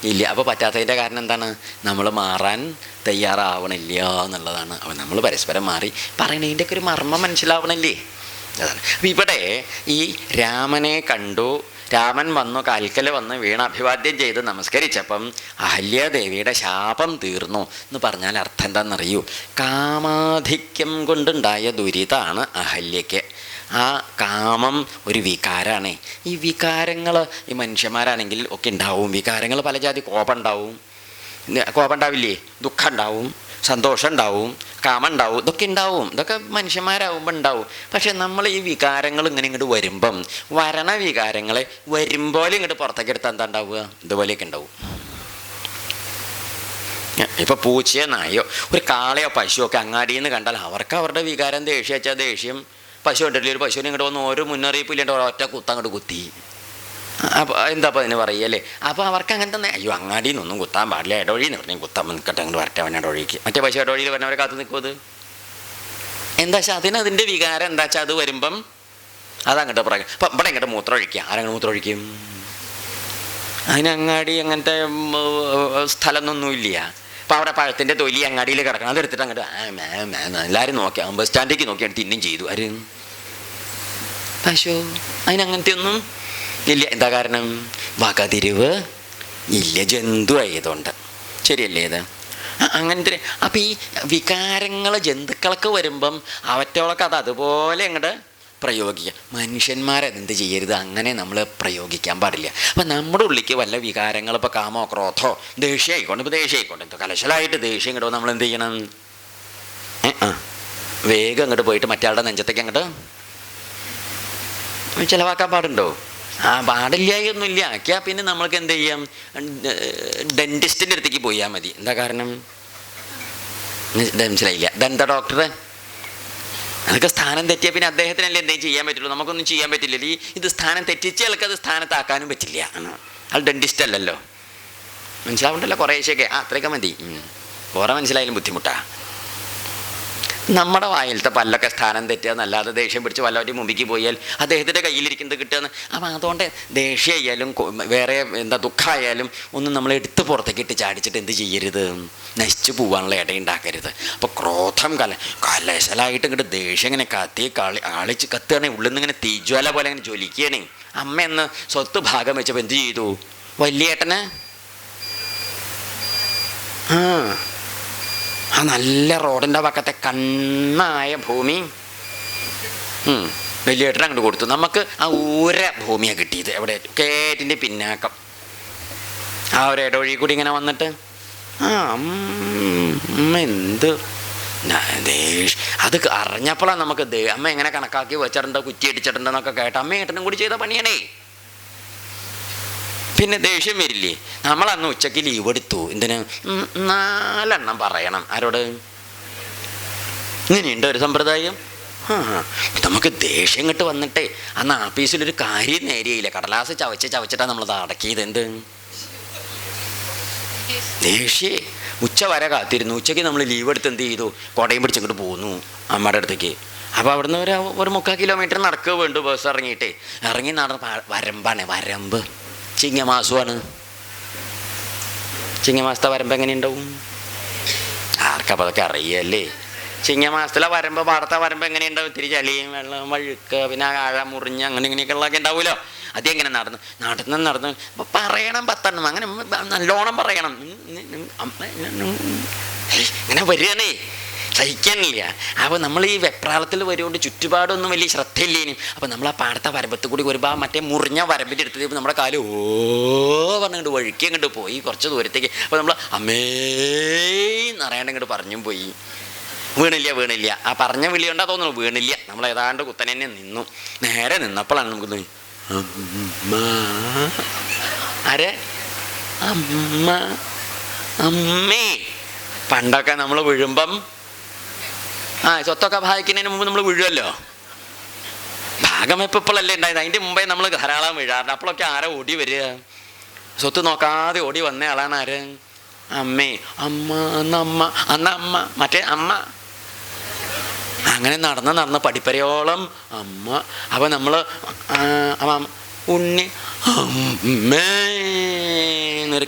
ഇല്ല. അപ്പോൾ പറ്റാത്തതിൻ്റെ കാരണം എന്താണ്? നമ്മൾ മാറാൻ തയ്യാറാവണില്ല എന്നുള്ളതാണ്. അപ്പം നമ്മൾ പരസ്പരം മാറി പറയണതിൻ്റെയൊക്കെ ഒരു മർമ്മം മനസ്സിലാവണില്ലേ? അതാണ്. അപ്പം ഇവിടെ ഈ രാമനെ കണ്ടു, രാമൻ വന്നു, കാൽക്കൽ വന്ന് വീണ് അഭിവാദ്യം ചെയ്ത് നമസ്കരിച്ചപ്പം അഹല്യാദേവിയുടെ ശാപം തീർന്നു എന്ന് പറഞ്ഞാൽ അർത്ഥം എന്താണെന്നറിയൂ? കാമാധിക്യം കൊണ്ടുണ്ടായ ദുരിതമാണ് അഹല്യയ്ക്ക്. ആ കാമം ഒരു വികാരമാണ്. ഈ വികാരങ്ങൾ ഈ മനുഷ്യന്മാരാണെങ്കിൽ ഒക്കെ ഉണ്ടാവും. വികാരങ്ങൾ പല ജാതി. കോപം ഉണ്ടാവും, കോപം ഉണ്ടാവില്ലേ? ദുഃഖം ഉണ്ടാവും, സന്തോഷം ഉണ്ടാവും, കാമം ഉണ്ടാവും, ഇതൊക്കെ ഉണ്ടാവും, ഇതൊക്കെ മനുഷ്യന്മാരാകുമ്പോൾ ഉണ്ടാവും. പക്ഷെ നമ്മൾ ഈ വികാരങ്ങൾ ഇങ്ങനെ ഇങ്ങോട്ട് വരുമ്പം വരണ വികാരങ്ങളെ വരുമ്പോലെ ഇങ്ങോട്ട് പുറത്തേക്ക് എടുത്താൽ എന്താ ഉണ്ടാവുക? ഇതുപോലെയൊക്കെ ഉണ്ടാവും. ഇപ്പോൾ പൂച്ചയോ നായോ ഒരു കാളയോ പശുവോ ഒക്കെ അങ്ങാടിയിൽ നിന്ന് കണ്ടാൽ അവർക്ക് അവരുടെ വികാരം ദേഷ്യം വെച്ചാൽ ദേഷ്യം. പശു ഉണ്ടല്ലോ, ഒരു പശുവിനെ ഇങ്ങോട്ട് വന്ന് ഓരോ മുന്നറിയിപ്പ് ഇല്ലാണ്ട് ഒറ്റ അങ്ങോട്ട് കുത്തി. അപ്പോൾ എന്താ അപ്പോൾ അതിന് പറയുകയല്ലേ? അപ്പോൾ അവർക്ക് അങ്ങനെ തന്നെ, അയ്യോ അങ്ങാടിയിൽ നിന്നൊന്നും കുത്താൻ പാടില്ല, ഇടവഴിന്ന് പറഞ്ഞാൽ കുത്താൻ നിൽക്കട്ടെ, അങ്ങോട്ട് വരട്ടെ അവൻ ഇടവഴിക്ക്. മറ്റേ പശു ഇടവഴിയിൽ പറഞ്ഞവരെ കാത്തു നിൽക്കും. എന്താ വെച്ചാൽ അതിൻ്റെ വികാരം എന്താ വെച്ചാൽ അത് വരുമ്പം അതങ്ങോട്ട് പറയാം. അപ്പം ഇവിടെ ഇങ്ങോട്ട് മൂത്രം ഒഴിക്കുക, ആരങ്ങോട്ട് മൂത്രം ഒഴിക്കും? അതിനങ്ങാടി അങ്ങനത്തെ സ്ഥലമൊന്നുമില്ല. അപ്പോൾ അവിടെ പഴത്തിൻ്റെ തൊലി അങ്ങാടിയിൽ കിടക്കണം, അതെടുത്തിട്ട് അങ്ങോട്ട് എല്ലാവരും നോക്കിയാൽ ബസ് സ്റ്റാൻഡിലേക്ക് നോക്കിയാണ് തിന്നും ചെയ്തു. ആര്? പശു. അതിനങ്ങനത്തെ ഒന്നും ഇല്ല. എന്താ കാരണം? വകതിരിവ് ഇല്ല, ജന്തു ആയതുകൊണ്ട്. ശരിയല്ലേ ഇത്? അങ്ങനത്തെ. അപ്പം ഈ വികാരങ്ങൾ ജന്തുക്കളൊക്കെ വരുമ്പം അവറ്റോളൊക്കെ അത് അതുപോലെ അങ്ങോട്ട് പ്രയോഗിക്കുക. മനുഷ്യന്മാരതെന്ത് ചെയ്യരുത്, അങ്ങനെ നമ്മൾ പ്രയോഗിക്കാൻ പാടില്ല. അപ്പം നമ്മുടെ ഉള്ളിലേക്ക് വല്ല വികാരങ്ങൾ, ഇപ്പോൾ കാമോ ക്രോധോ ദേഷ്യം ആയിക്കോട്ടെ, ഇപ്പോൾ ദേഷ്യം ആയിക്കോട്ടെ, എന്തോ കലശലായിട്ട് ദേഷ്യം കിട്ടുമ്പോൾ നമ്മൾ എന്ത് ചെയ്യണം? വേഗം അങ്ങോട്ട് പോയിട്ട് മറ്റയാളുടെ നെഞ്ചത്തേക്ക് അങ്ങോട്ട് ചിലവാക്കാൻ പാടുണ്ടോ? പാടില്ലായൊന്നുമില്ല. ആക്കിയാൽ പിന്നെ നമ്മൾക്ക് എന്ത് ചെയ്യാം? ഡെൻറ്റിസ്റ്റിൻ്റെ അടുത്തേക്ക് പോയാൽ മതി. എന്താ കാരണം? മനസ്സിലായില്ല? ദന്ത ഡോക്ടറെ. അതൊക്കെ സ്ഥാനം തെറ്റിയാൽ പിന്നെ അദ്ദേഹത്തിനല്ലേ എന്തെങ്കിലും ചെയ്യാൻ പറ്റുള്ളൂ, നമുക്കൊന്നും ചെയ്യാൻ പറ്റില്ല. ഇത് സ്ഥാനം തെറ്റിച്ച് അത് സ്ഥാനത്താക്കാനും പറ്റില്ല. അത് ഡെൻറ്റിസ്റ്റ് അല്ലല്ലോ. മനസ്സിലാവുണ്ടല്ലോ കുറേശ്ശൊക്കെ? അത്രയൊക്കെ മതി. കുറെ മനസ്സിലായാലും ബുദ്ധിമുട്ടാണ്. നമ്മുടെ വായിലത്തെ പല്ലൊക്കെ സ്ഥാനം തെറ്റുക എന്നല്ലാതെ ദേഷ്യം പിടിച്ച് വല്ലവരും മുമ്പിക്ക് പോയാൽ അദ്ദേഹത്തിൻ്റെ കയ്യിലിരിക്കുന്നത് കിട്ടുകയെന്ന്. അപ്പം അതുകൊണ്ട് ദേഷ്യമായാലും വേറെ എന്താ ദുഃഖമായാലും ഒന്നും നമ്മൾ എടുത്ത് പുറത്തേക്ക് ഇട്ട് ചാടിച്ചിട്ട് എന്ത് ചെയ്യരുത്? നശിച്ചു പോകാനുള്ള ഇടയുണ്ടാക്കരുത്. അപ്പോൾ ക്രോധം കലശലായിട്ട് ഇങ്ങോട്ട് ദേഷ്യം ഇങ്ങനെ ആളിച്ച് കത്തുകയാണെങ്കിൽ ഉള്ളിൽ നിന്ന് ഇങ്ങനെ തീജ്വാല പോലെ അങ്ങനെ ജ്വലിക്കുകയാണേ. അമ്മ എന്ന് സ്വത്ത് ഭാഗം വെച്ചപ്പോൾ എന്ത് ചെയ്തു? വലിയേട്ടന് ആ നല്ല റോഡിൻ്റെ പക്കത്തെ കണ്ണായ ഭൂമി വലിയേട്ടൻ അങ്ങോട്ട് കൊടുത്തു. നമുക്ക് ആ ഊര ഭൂമിയാണ് കിട്ടിയത്. എവിടെ? കേറ്റിൻ്റെ പിന്നാക്കം. ആ ഒരു ഇടവഴി കൂടി ഇങ്ങനെ വന്നിട്ട് അമ്മ എന്ത് അത് അറിഞ്ഞപ്പോഴാണ് നമുക്ക് അമ്മ എങ്ങനെ കണക്കാക്കി വെച്ചിട്ടുണ്ട്, കുറ്റി അടിച്ചിട്ടുണ്ടെന്നൊക്കെ കേട്ട് അമ്മ ഏട്ടനും കൂടി ചെയ്ത പണിയാണേ. പിന്നെ ദേഷ്യം വരില്ലേ? നമ്മളന്ന് ഉച്ചയ്ക്ക് ലീവ് എടുത്തു. എന്തിന്? 4 എണ്ണം പറയണം. ആരോട്? ഇങ്ങനെയുണ്ട് ഒരു സമ്പ്രദായം. നമുക്ക് ദേഷ്യം ഇങ്ങോട്ട് വന്നിട്ടേ അന്ന് ആഫീസിലൊരു കാര്യം നേരെയില്ല, കടലാസ് ചവച്ചിട്ടാണ് നമ്മളത് അടക്കിയത്. എന്ത് ദേഷ്യേ? ഉച്ച വരെ കാത്തിരുന്നു. ഉച്ചയ്ക്ക് നമ്മൾ ലീവ് എടുത്ത് എന്ത് ചെയ്തു? കോടയും പിടിച്ചിങ്ങോട്ട് പോന്നു അമ്മയുടെ അടുത്തേക്ക്. അപ്പോൾ അവിടുന്ന് ഒരു 3/4 കിലോമീറ്റർ നടക്കുക വേണ്ടു. ബസ് ഇറങ്ങി നടന്ന വരമ്പാണ്. വരമ്പ് ചിങ്ങമാസമാണ്. ചിങ്ങമാസത്തെ വരമ്പ് എങ്ങനെയുണ്ടാവും? ആർക്കപ്പോൾ അതൊക്കെ അറിയല്ലേ? ചിങ്ങമാസത്തിലെ വരമ്പ്, പാടത്തെ വരമ്പ് എങ്ങനെയുണ്ടാവും? ഇത്തിരി ചളിയും വെള്ളം വഴുക്ക്, പിന്നെ ആഴ മുറിഞ്ഞ് അങ്ങനെ ഇങ്ങനെയൊക്കെ ഉള്ളതൊക്കെ ഉണ്ടാവുമല്ലോ. അതെങ്ങനെ നടന്ന് അപ്പോൾ പറയണം 10 എണ്ണം. അങ്ങനെ നല്ലോണം പറയണം. ഇങ്ങനെ വരികയാണേ, സഹിക്കാനില്ല. അപ്പോൾ നമ്മൾ ഈ വെപ്രാളത്തിൽ വരുകൊണ്ട് ചുറ്റുപാടൊന്നും വലിയ ശ്രദ്ധയില്ലേനും. അപ്പോൾ നമ്മൾ ആ പാടത്തെ വരമ്പത്ത് കൂടി വരുമ്പോൾ ആ മറ്റേ മുറിഞ്ഞ വരമ്പിൻ്റെ അടുത്ത് നമ്മുടെ കാല് പറഞ്ഞിട്ട് വഴുക്കി അങ്ങോട്ട് പോയി കുറച്ച് ദൂരത്തേക്ക്. അപ്പോൾ നമ്മൾ അമ്മേന്ന് അറിയാണ്ട് ഇങ്ങോട്ട് പറഞ്ഞും പോയി. വീണില്ല. ആ പറഞ്ഞ വിളി കൊണ്ടാ തോന്നുന്നു, വീണില്ല. നമ്മൾ ഏതാണ്ട് കുത്തനെ തന്നെ നിന്നു. നേരെ നിന്നപ്പോഴാണ് നമുക്ക് തോന്നി അമ്മ. ആരെ? അമ്മ. അമ്മേ. പണ്ടൊക്കെ നമ്മൾ വീഴുമ്പം സ്വത്തൊക്കെ ഭാഗിക്കുന്നതിന് മുമ്പ് നമ്മൾ വീഴുമല്ലോ. ഭാഗം എപ്പോഴല്ലേ ഉണ്ടായത്? അതിൻ്റെ മുമ്പേ നമ്മൾ ധാരാളം വീഴാറുണ്ട്. അപ്പോഴൊക്കെ ആരാ ഓടി വരിക? സ്വത്ത് നോക്കാതെ ഓടി വന്ന ആളാണ് ആര്? അമ്മേ. അമ്മ മറ്റേ അമ്മ. അങ്ങനെ നടന്ന് പഠിപ്പരയോളം അമ്മ. അപ്പം നമ്മൾ ഉണ്ണി അമ്മേന്നൊരു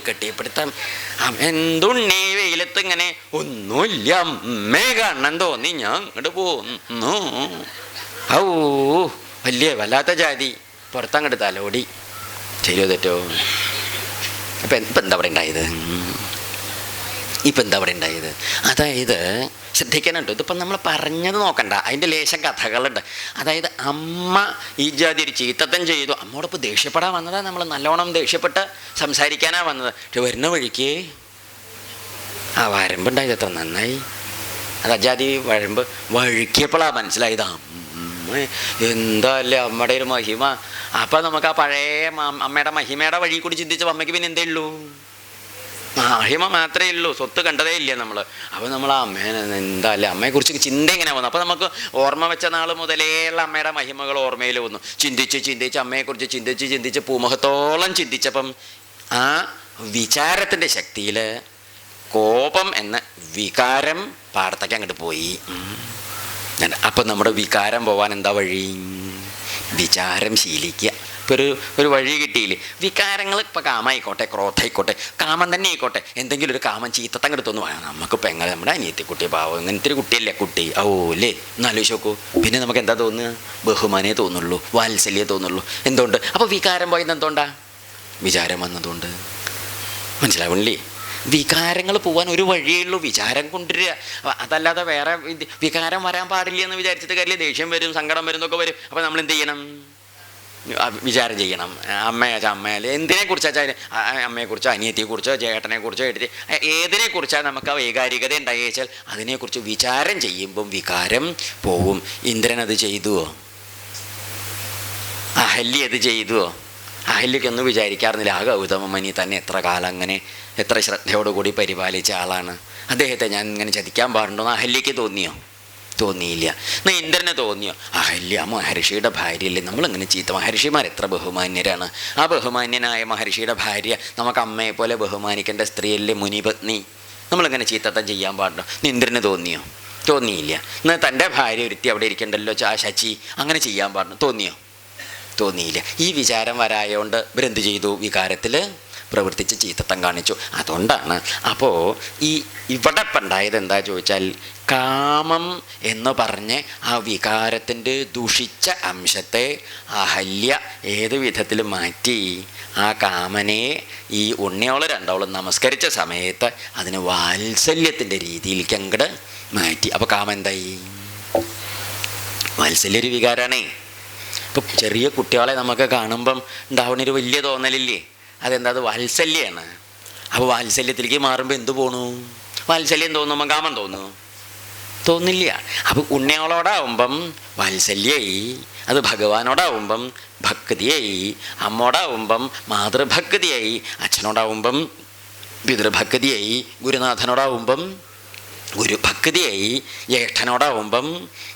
കെട്ടിപ്പിടുത്തം. എന്തുണ്ണി വെയിലത്ത് ഇങ്ങനെ? ഒന്നുമില്ല അമ്മേ, കാണാൻ തോന്നി ഞാൻ ഇങ്ങോട്ട് പോന്നു. ഔ വല്ലാത്ത ജാതി. പുറത്തങ്ങോട്ട് തലോടി. ശരിയോ തെറ്റോ? ഇപ്പം എന്താ അവിടെ ഉണ്ടായത്? അതായത് ശ്രദ്ധിക്കാനുണ്ട്. ഇതിപ്പം നമ്മൾ പറഞ്ഞത് നോക്കണ്ട, അതിൻ്റെ ലേശം കഥകളുണ്ട്. അതായത് അമ്മ ഈ ജാതി ഒരു ചീത്തത്തം ചെയ്തു. അമ്മയോടൊപ്പം ദേഷ്യപ്പെടാൻ വന്നതാണ്. നമ്മൾ നല്ലോണം ദേഷ്യപ്പെട്ട് സംസാരിക്കാനാണ് വന്നത്. പക്ഷെ വരുന്ന വഴിക്ക് ആ വരമ്പുണ്ടായത് എത്ര നന്നായി. അത് അജാതി വഴുമ്പ് വഴുക്കിയപ്പോഴാണ് മനസ്സിലായത് എന്താ അല്ലേ അമ്മയുടെ ഒരു മഹിമ. അപ്പം നമുക്ക് ആ പഴയ അമ്മയുടെ മഹിമയുടെ വഴി കൂടി ചിന്തിച്ചപ്പോൾ അമ്മയ്ക്ക് പിന്നെ എന്തേ ഉള്ളൂ? മഹിമ മാത്രമേ ഉള്ളൂ, സ്വത്ത് കണ്ടതേ ഇല്ല നമ്മൾ. അപ്പോൾ നമ്മൾ ആ അമ്മേനെ എന്താ അല്ലേ അമ്മയെക്കുറിച്ച് ചിന്ത ഇങ്ങനെ വന്നു. അപ്പോൾ നമുക്ക് ഓർമ്മ വെച്ച നാൾ മുതലേയുള്ള അമ്മയുടെ മഹിമകൾ ഓർമ്മയിൽ വന്നു. ചിന്തിച്ച് അമ്മയെക്കുറിച്ച് ചിന്തിച്ച് പൂമുഖത്തോളം ചിന്തിച്ചപ്പം ആ വിചാരത്തിൻ്റെ ശക്തിയിൽ കോപം എന്ന വികാരം പാടത്തേക്ക് അങ്ങോട്ട് പോയി. അപ്പം നമ്മുടെ വികാരം പോവാൻ എന്താ വഴി? വിചാരം ശീലിക്കുക. ഇപ്പോൾ ഒരു വഴി കിട്ടിയില്ലേ? വികാരങ്ങൾ ഇപ്പോൾ കാമായിക്കോട്ടെ, ക്രോധായിക്കോട്ടെ, കാമം തന്നെ ആയിക്കോട്ടെ, എന്തെങ്കിലും ഒരു കാമം ചീത്തത്തം അങ്ങോട്ട് തോന്നുന്നു. നമുക്കിപ്പോൾ എങ്ങനെ നമ്മുടെ അനിയത്തി കുട്ടി പാവം ഇങ്ങനത്തെ ഒരു കുട്ടിയല്ലേ കുട്ടി, ഓ അല്ലേ എന്നാലോചിച്ച് നോക്കൂ. പിന്നെ നമുക്ക് എന്താ തോന്നുക? ബഹുമാനേ തോന്നുള്ളൂ, വാത്സല്യേ തോന്നുള്ളൂ. എന്തുകൊണ്ട്? അപ്പോൾ വികാരം പോയത് എന്തുകൊണ്ടാ? വിചാരം വന്നതുകൊണ്ട്. മനസ്സിലാവണില്ലേ? വികാരങ്ങൾ പോകാൻ ഒരു വഴിയേ ഉള്ളൂ, വിചാരം കൊണ്ടുവരിക. അതല്ലാതെ വേറെ വികാരം വരാൻ പാടില്ല എന്ന് വിചാരിച്ചിട്ട് കാര്യമില്ല. ദേഷ്യം വരും, സങ്കടം വരും എന്നൊക്കെ വരും. അപ്പോൾ നമ്മൾ എന്ത് ചെയ്യണം? വിചാരം ചെയ്യണം. അമ്മയല്ലേ എന്തിനെക്കുറിച്ചാൽ അമ്മയെക്കുറിച്ചോ അനിയത്തിയെക്കുറിച്ചോ ചേട്ടനെക്കുറിച്ചോ ഏതിനെക്കുറിച്ചാണ് നമുക്ക് ആ വൈകാരികത ഉണ്ടായി വെച്ചാൽ അതിനെക്കുറിച്ച് വിചാരം ചെയ്യുമ്പം വികാരം പോവും. ഇന്ദ്രൻ അത് ചെയ്തുവോ? അഹല്യ അത് ചെയ്തുവോ? അഹല്യക്കൊന്നും വിചാരിക്കാറുന്നില്ല. ആ ഗൗതമമുനി തന്നെ എത്ര കാലം അങ്ങനെ എത്ര ശ്രദ്ധയോടുകൂടി പരിപാലിച്ച ആളാണ്. അദ്ദേഹത്തെ ഞാൻ ഇങ്ങനെ ചതിക്കാൻ പാടുണ്ടോന്ന് അഹല്യയ്ക്ക് തോന്നിയോ? തോന്നിയില്ല. എന്നാൽ ഇന്ദ്രന് തോന്നിയോ? അഹല്യ മഹർഷിയുടെ ഭാര്യയല്ലേ, നമ്മളിങ്ങനെ ചീത്ത. മഹർഷിമാർ എത്ര ബഹുമാന്യരാണ്. ആ ബഹുമാന്യനായ മഹർഷിയുടെ ഭാര്യ നമുക്ക് അമ്മയെ പോലെ ബഹുമാനിക്കേണ്ട സ്ത്രീയല്ലേ മുനിപത്നി. നമ്മളിങ്ങനെ ചീത്തത്തം ചെയ്യാൻ പാടുണ്ടോ? ഇന്ദ്രന് തോന്നിയോ? തോന്നിയില്ല. എന്നാൽ തൻ്റെ ഭാര്യ ഒരുത്തി അവിടെ ഇരിക്കണ്ടല്ലോ, ശചി, അങ്ങനെ ചെയ്യാൻ പാടുണ്ടോ? തോന്നിയോ? തോന്നിയില്ല. ഈ വിചാരം വരായോണ്ട് ഇവരെന്ത് ചെയ്തു? വികാരത്തിൽ പ്രവർത്തിച്ച് ചീത്തത്തം കാണിച്ചു. അതുകൊണ്ടാണ് അപ്പോൾ ഇവിടെ ഉണ്ടായത് എന്താ ചോദിച്ചാൽ കാമം എന്ന് പറഞ്ഞ് ആ വികാരത്തിൻ്റെ ദുഷിച്ച അംശത്തെ അഹല്യ ഏത് വിധത്തിൽ മാറ്റി ആ കാമനെ ഈ ഉണ്ണിയോള് രണ്ടോളം നമസ്കരിച്ച സമയത്ത് അതിന് വാത്സല്യത്തിൻ്റെ രീതിയിലേക്ക് അങ്ങോട്ട് മാറ്റി. അപ്പോൾ കാമം എന്തായി? വാത്സല്യ ഒരു വികാരമാണേ. ഇപ്പം ചെറിയ കുട്ടികളെ നമുക്ക് കാണുമ്പം ഉണ്ടാവുന്നൊരു വലിയ തോന്നലില്ലേ? അതെന്താ? അത് വാത്സല്യമാണ്. അപ്പോൾ വാത്സല്യത്തിലേക്ക് മാറുമ്പോൾ എന്തു പോണു? വാത്സല്യം തോന്നുമ്പോൾ കാമം തോന്നുന്നു? തോന്നില്ല. അപ്പോൾ ഉണ്ണിയോളോടാവുമ്പം വാത്സല്യമായി, അത് ഭഗവാനോടാവുമ്പം ഭക്തിയായി, അമ്മോടാവുമ്പം മാതൃഭക്തിയായി, അച്ഛനോടാവുമ്പം പിതൃഭക്തിയായി, ഗുരുനാഥനോടാവുമ്പം ഗുരുഭക്തിയായി, ജ്യേഷ്ഠനോടാവുമ്പം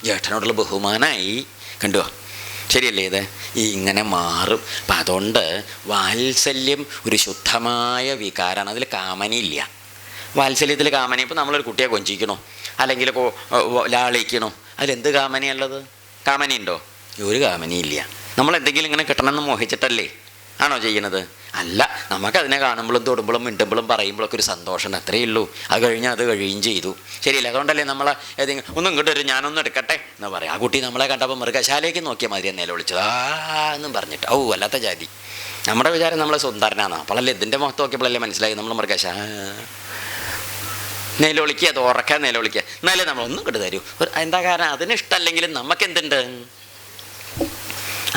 ജ്യേഷ്ഠനോടുള്ള ബഹുമാനമായി. കണ്ടോ? ശരിയല്ലേ? ഇത് ഇങ്ങനെ മാറും. അപ്പം അതുകൊണ്ട് വാത്സല്യം ഒരു ശുദ്ധമായ വികാരമാണ്. അതിൽ കാമനയില്ല. വാത്സല്യത്തിൽ കാമന. ഇപ്പം നമ്മളൊരു കുട്ടിയെ കൊഞ്ചിക്കണോ അല്ലെങ്കിൽ ലാളിക്കണോ, അതിലെന്ത് കാമനയുള്ളത്? കാമനയുണ്ടോ? ഒരു കാമനയില്ല. നമ്മളെന്തെങ്കിലും ഇങ്ങനെ കിട്ടണമെന്ന് മോഹിച്ചിട്ടല്ലേ ആണോ ചെയ്യണത്? അല്ല. നമുക്കതിനെ കാണുമ്പോഴും തൊടുമ്പോഴും മിണ്ടുമ്പോഴും പറയുമ്പോഴൊക്കെ ഒരു സന്തോഷമുണ്ട്, അത്രയേ ഉള്ളൂ. അത് കഴിഞ്ഞാൽ അത് കഴിയുകയും ചെയ്തു. ശരിയല്ല? അതുകൊണ്ടല്ലേ നമ്മൾ ഏതെങ്കിലും ഒന്നും ഇങ്ങോട്ട് വരും, ഞാനൊന്നും എടുക്കട്ടെ എന്ന് പറയാം. ആ കുട്ടി നമ്മളെ കണ്ടപ്പോൾ മൃഗശാലയ്ക്ക് നോക്കിയ മാതിരി എന്നേലെ വിളിച്ചത് എന്നും പറഞ്ഞിട്ട് അല്ലാത്ത ജാതി. നമ്മുടെ വിചാരം നമ്മളെ സ്വന്തരനാണ്. അപ്പോഴല്ലേ ഇതിൻ്റെ മുഖത്ത് നോക്കിയപ്പോഴല്ലേ മനസ്സിലായി നമ്മൾ മൃഗശാല നിലവിളിക്കുക, അത് ഉറക്കാൻ നിലവിളിക്കുക. എന്നാലേ നമ്മളൊന്നും ഇങ്ങോട്ട് തരൂ. എന്താ കാരണം? അതിനിഷ്ടമല്ലെങ്കിലും നമുക്കെന്തുണ്ട്?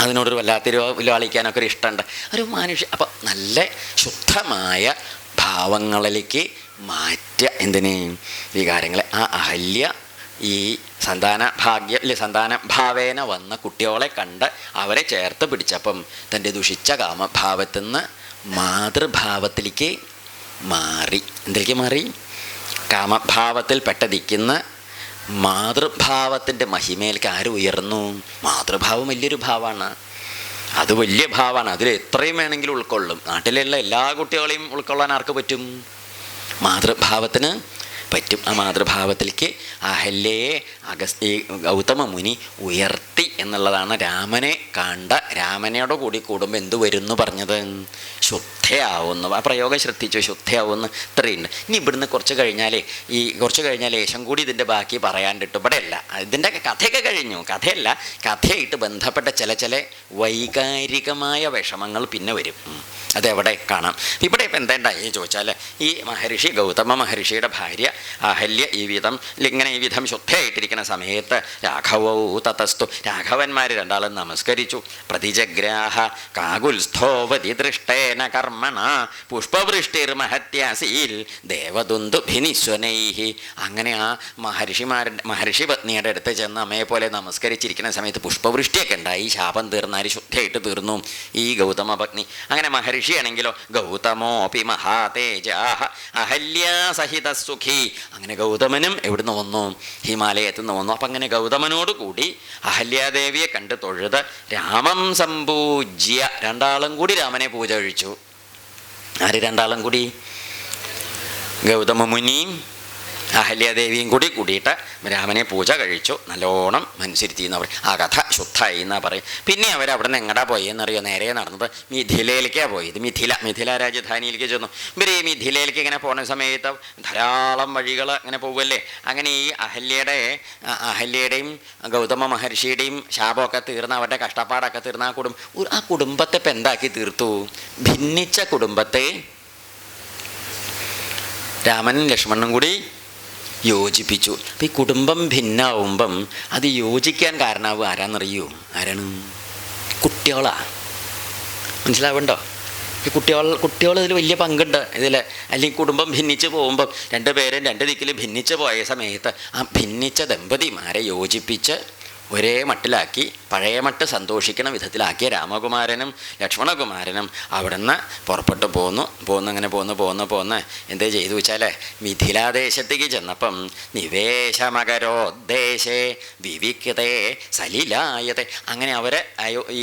അതിനോടൊരു വല്ലാത്തൊരു വിളിക്കാനൊക്കെ ഒരു ഇഷ്ടമുണ്ട്. ഒരു മനുഷ്യ അപ്പം നല്ല ശുദ്ധമായ ഭാവങ്ങളിലേക്ക് മാറ്റുക. എന്തിന്? വികാരങ്ങളെ. ആ അഹല്യ ഈ സന്താന ഭാവേന വന്ന കുട്ടികളെ കണ്ട് അവരെ ചേർത്ത് പിടിച്ചപ്പം തൻ്റെ ദുഷിച്ച കാമഭാവത്തിൽ നിന്ന് മാതൃഭാവത്തിലേക്ക് മാറി. എന്തിലേക്ക് മാറി? കാമഭാവത്തിൽ പെട്ടതിക്കുന്ന മാതൃഭാവത്തിൻ്റെ മഹിമയിലേക്ക് ആര് ഉയർന്നു? മാതൃഭാവം വലിയൊരു ഭാവമാണ്. അത് വലിയ ഭാവമാണ്. അതിൽ എത്രയും വേണമെങ്കിലും ഉൾക്കൊള്ളും. നാട്ടിലുള്ള എല്ലാ കുട്ടികളെയും ഉൾക്കൊള്ളാൻ ആർക്ക് പറ്റും? മാതൃഭാവത്തിന് പറ്റും. ആ മാതൃഭാവത്തിലേക്ക് അഹല്യയെ ഗൗതമ മുനി ഉയർത്തി എന്നുള്ളതാണ് രാമനെ കണ്ട രാമനോട് കൂടി കൂടുമ്പോൾ എന്ത് വരും എന്ന് പറഞ്ഞത്? ശുദ്ധയാവുന്നു. ആ പ്രയോഗം ശ്രദ്ധിച്ചു, ശുദ്ധയാവുന്നു. ഇത്രയുണ്ട്. ഇനി ഇവിടുന്ന് കുറച്ച് കഴിഞ്ഞാൽ ലേശം കൂടി ഇതിൻ്റെ ബാക്കി പറയാണ്ടിട്ട് ഇവിടെയല്ല. ഇതിൻ്റെ കഥയൊക്കെ കഴിഞ്ഞു. കഥയല്ല, കഥയായിട്ട് ബന്ധപ്പെട്ട ചില വൈകാരികമായ വിഷമങ്ങൾ പിന്നെ വരും. അതെവിടെ കാണാം? ഇവിടെ ഇപ്പം എന്തായി ചോദിച്ചാൽ ഈ ഗൗതമ മഹർഷിയുടെ ഭാര്യ അഹല്യ ഈ വിധം ശുദ്ധയായിട്ടിരിക്കുന്ന സമയത്ത് രാഘവോ തതസ്തു, രാഘവന്മാർ രണ്ടാളും നമസ്കരിച്ചു. പ്രതിജഗ്രാഹ കാകുൽസ്ഥോവതി ദൃഷ്ടേന കർമ്മ കർമ്മണ പുഷ്പവൃഷ്ടിർമഹത്യാസീൽ ദേവദുന്ദുഭിനിസ്വനൈഹി. അങ്ങനെ ആ മഹർഷി പത്നിയുടെ അടുത്ത് ചെന്ന് അമ്മയെ പോലെ നമസ്കരിച്ചിരിക്കുന്ന സമയത്ത് പുഷ്പവൃഷ്ടിയൊക്കെ ഉണ്ടായി. ശാപം തീർന്നാല് ശുദ്ധയായിട്ട് തീർന്നു ഈ ഗൗതമ പത്നി. അങ്ങനെ മഹർഷിയാണെങ്കിലോ ഗൗതമോപി മഹാതേജാഹ അഹല്യാസഹിത സുഖി. അങ്ങനെ ഗൗതമനും എവിടുന്ന് വന്നു? ഹിമാലയത്തിൽ നിന്ന് വന്നു. അപ്പം അങ്ങനെ ഗൗതമനോട് കൂടി അഹല്യാദേവിയെ കണ്ട് തൊഴുത് രാമം സംപൂജ്യ, രണ്ടാളും കൂടി രാമനെ പൂജ കഴിച്ചു. ആര് രണ്ടാളും കൂടി? ഗൗതമ മുനിയും അഹല്യാദേവിയും കൂടി കൂടിയിട്ട് രാമനെ പൂജ കഴിച്ചു. നല്ലോണം അനുസരിച്ച് എന്ന് പറയും. ആ കഥ ശുദ്ധമായി എന്നാ പറയും. പിന്നെ അവരവിടെ നിന്ന് എങ്ങടാ പോയെന്നറിയോ? നേരെ നടന്നത് മിഥിലയിലേക്കാണ് പോയത്. മിഥില രാജധാനിയിലേക്ക് ചെന്നു. ഇവർ ഈ മിഥിലയിലേക്ക് ഇങ്ങനെ പോകുന്ന സമയത്ത് ധാരാളം വഴികൾ അങ്ങനെ പോകുമല്ലേ. അങ്ങനെ ഈ അഹല്യയുടെയും ഗൗതമ മഹർഷിയുടെയും ശാപമൊക്കെ തീർന്ന് അവരുടെ കഷ്ടപ്പാടൊക്കെ തീർന്ന് ആ കുടുംബത്തെ ഇപ്പം എന്താക്കി തീർത്തു? ഭിന്നിച്ച കുടുംബത്തെ രാമനും ലക്ഷ്മണനും കൂടി യോജിപ്പിച്ചു. അപ്പം ഈ കുടുംബം ഭിന്നാവുമ്പം അത് യോജിക്കാൻ കാരണമാവും ആരാന്നറിയോ? ആരാണ്? കുട്ടികളാ. മനസ്സിലാവുണ്ടോ? ഈ കുട്ടികൾ ഇതിൽ വലിയ പങ്കുണ്ട് ഇതിൽ. അല്ലെങ്കിൽ കുടുംബം ഭിന്നിച്ച് പോകുമ്പം രണ്ടുപേരും രണ്ട് ദിക്കിൽ ഭിന്നിച്ച് പോയ സമയത്ത് ആ ഭിന്നിച്ച ദമ്പതിമാരെ യോജിപ്പിച്ച് ഒരേ മട്ടിലാക്കി, പഴയ മട്ട് സന്തോഷിക്കുന്ന വിധത്തിലാക്കിയ രാമകുമാരനും ലക്ഷ്മണകുമാരനും അവിടെ നിന്ന് പുറപ്പെട്ടു പോന്ന് എന്തേ ചെയ്തു വെച്ചാൽ മിഥിലാദേശത്തേക്ക് ചെന്നപ്പം നിവേശമകരോദ്ദേശേ വിവിക്തേ സലിലായതേ. അങ്ങനെ അവർ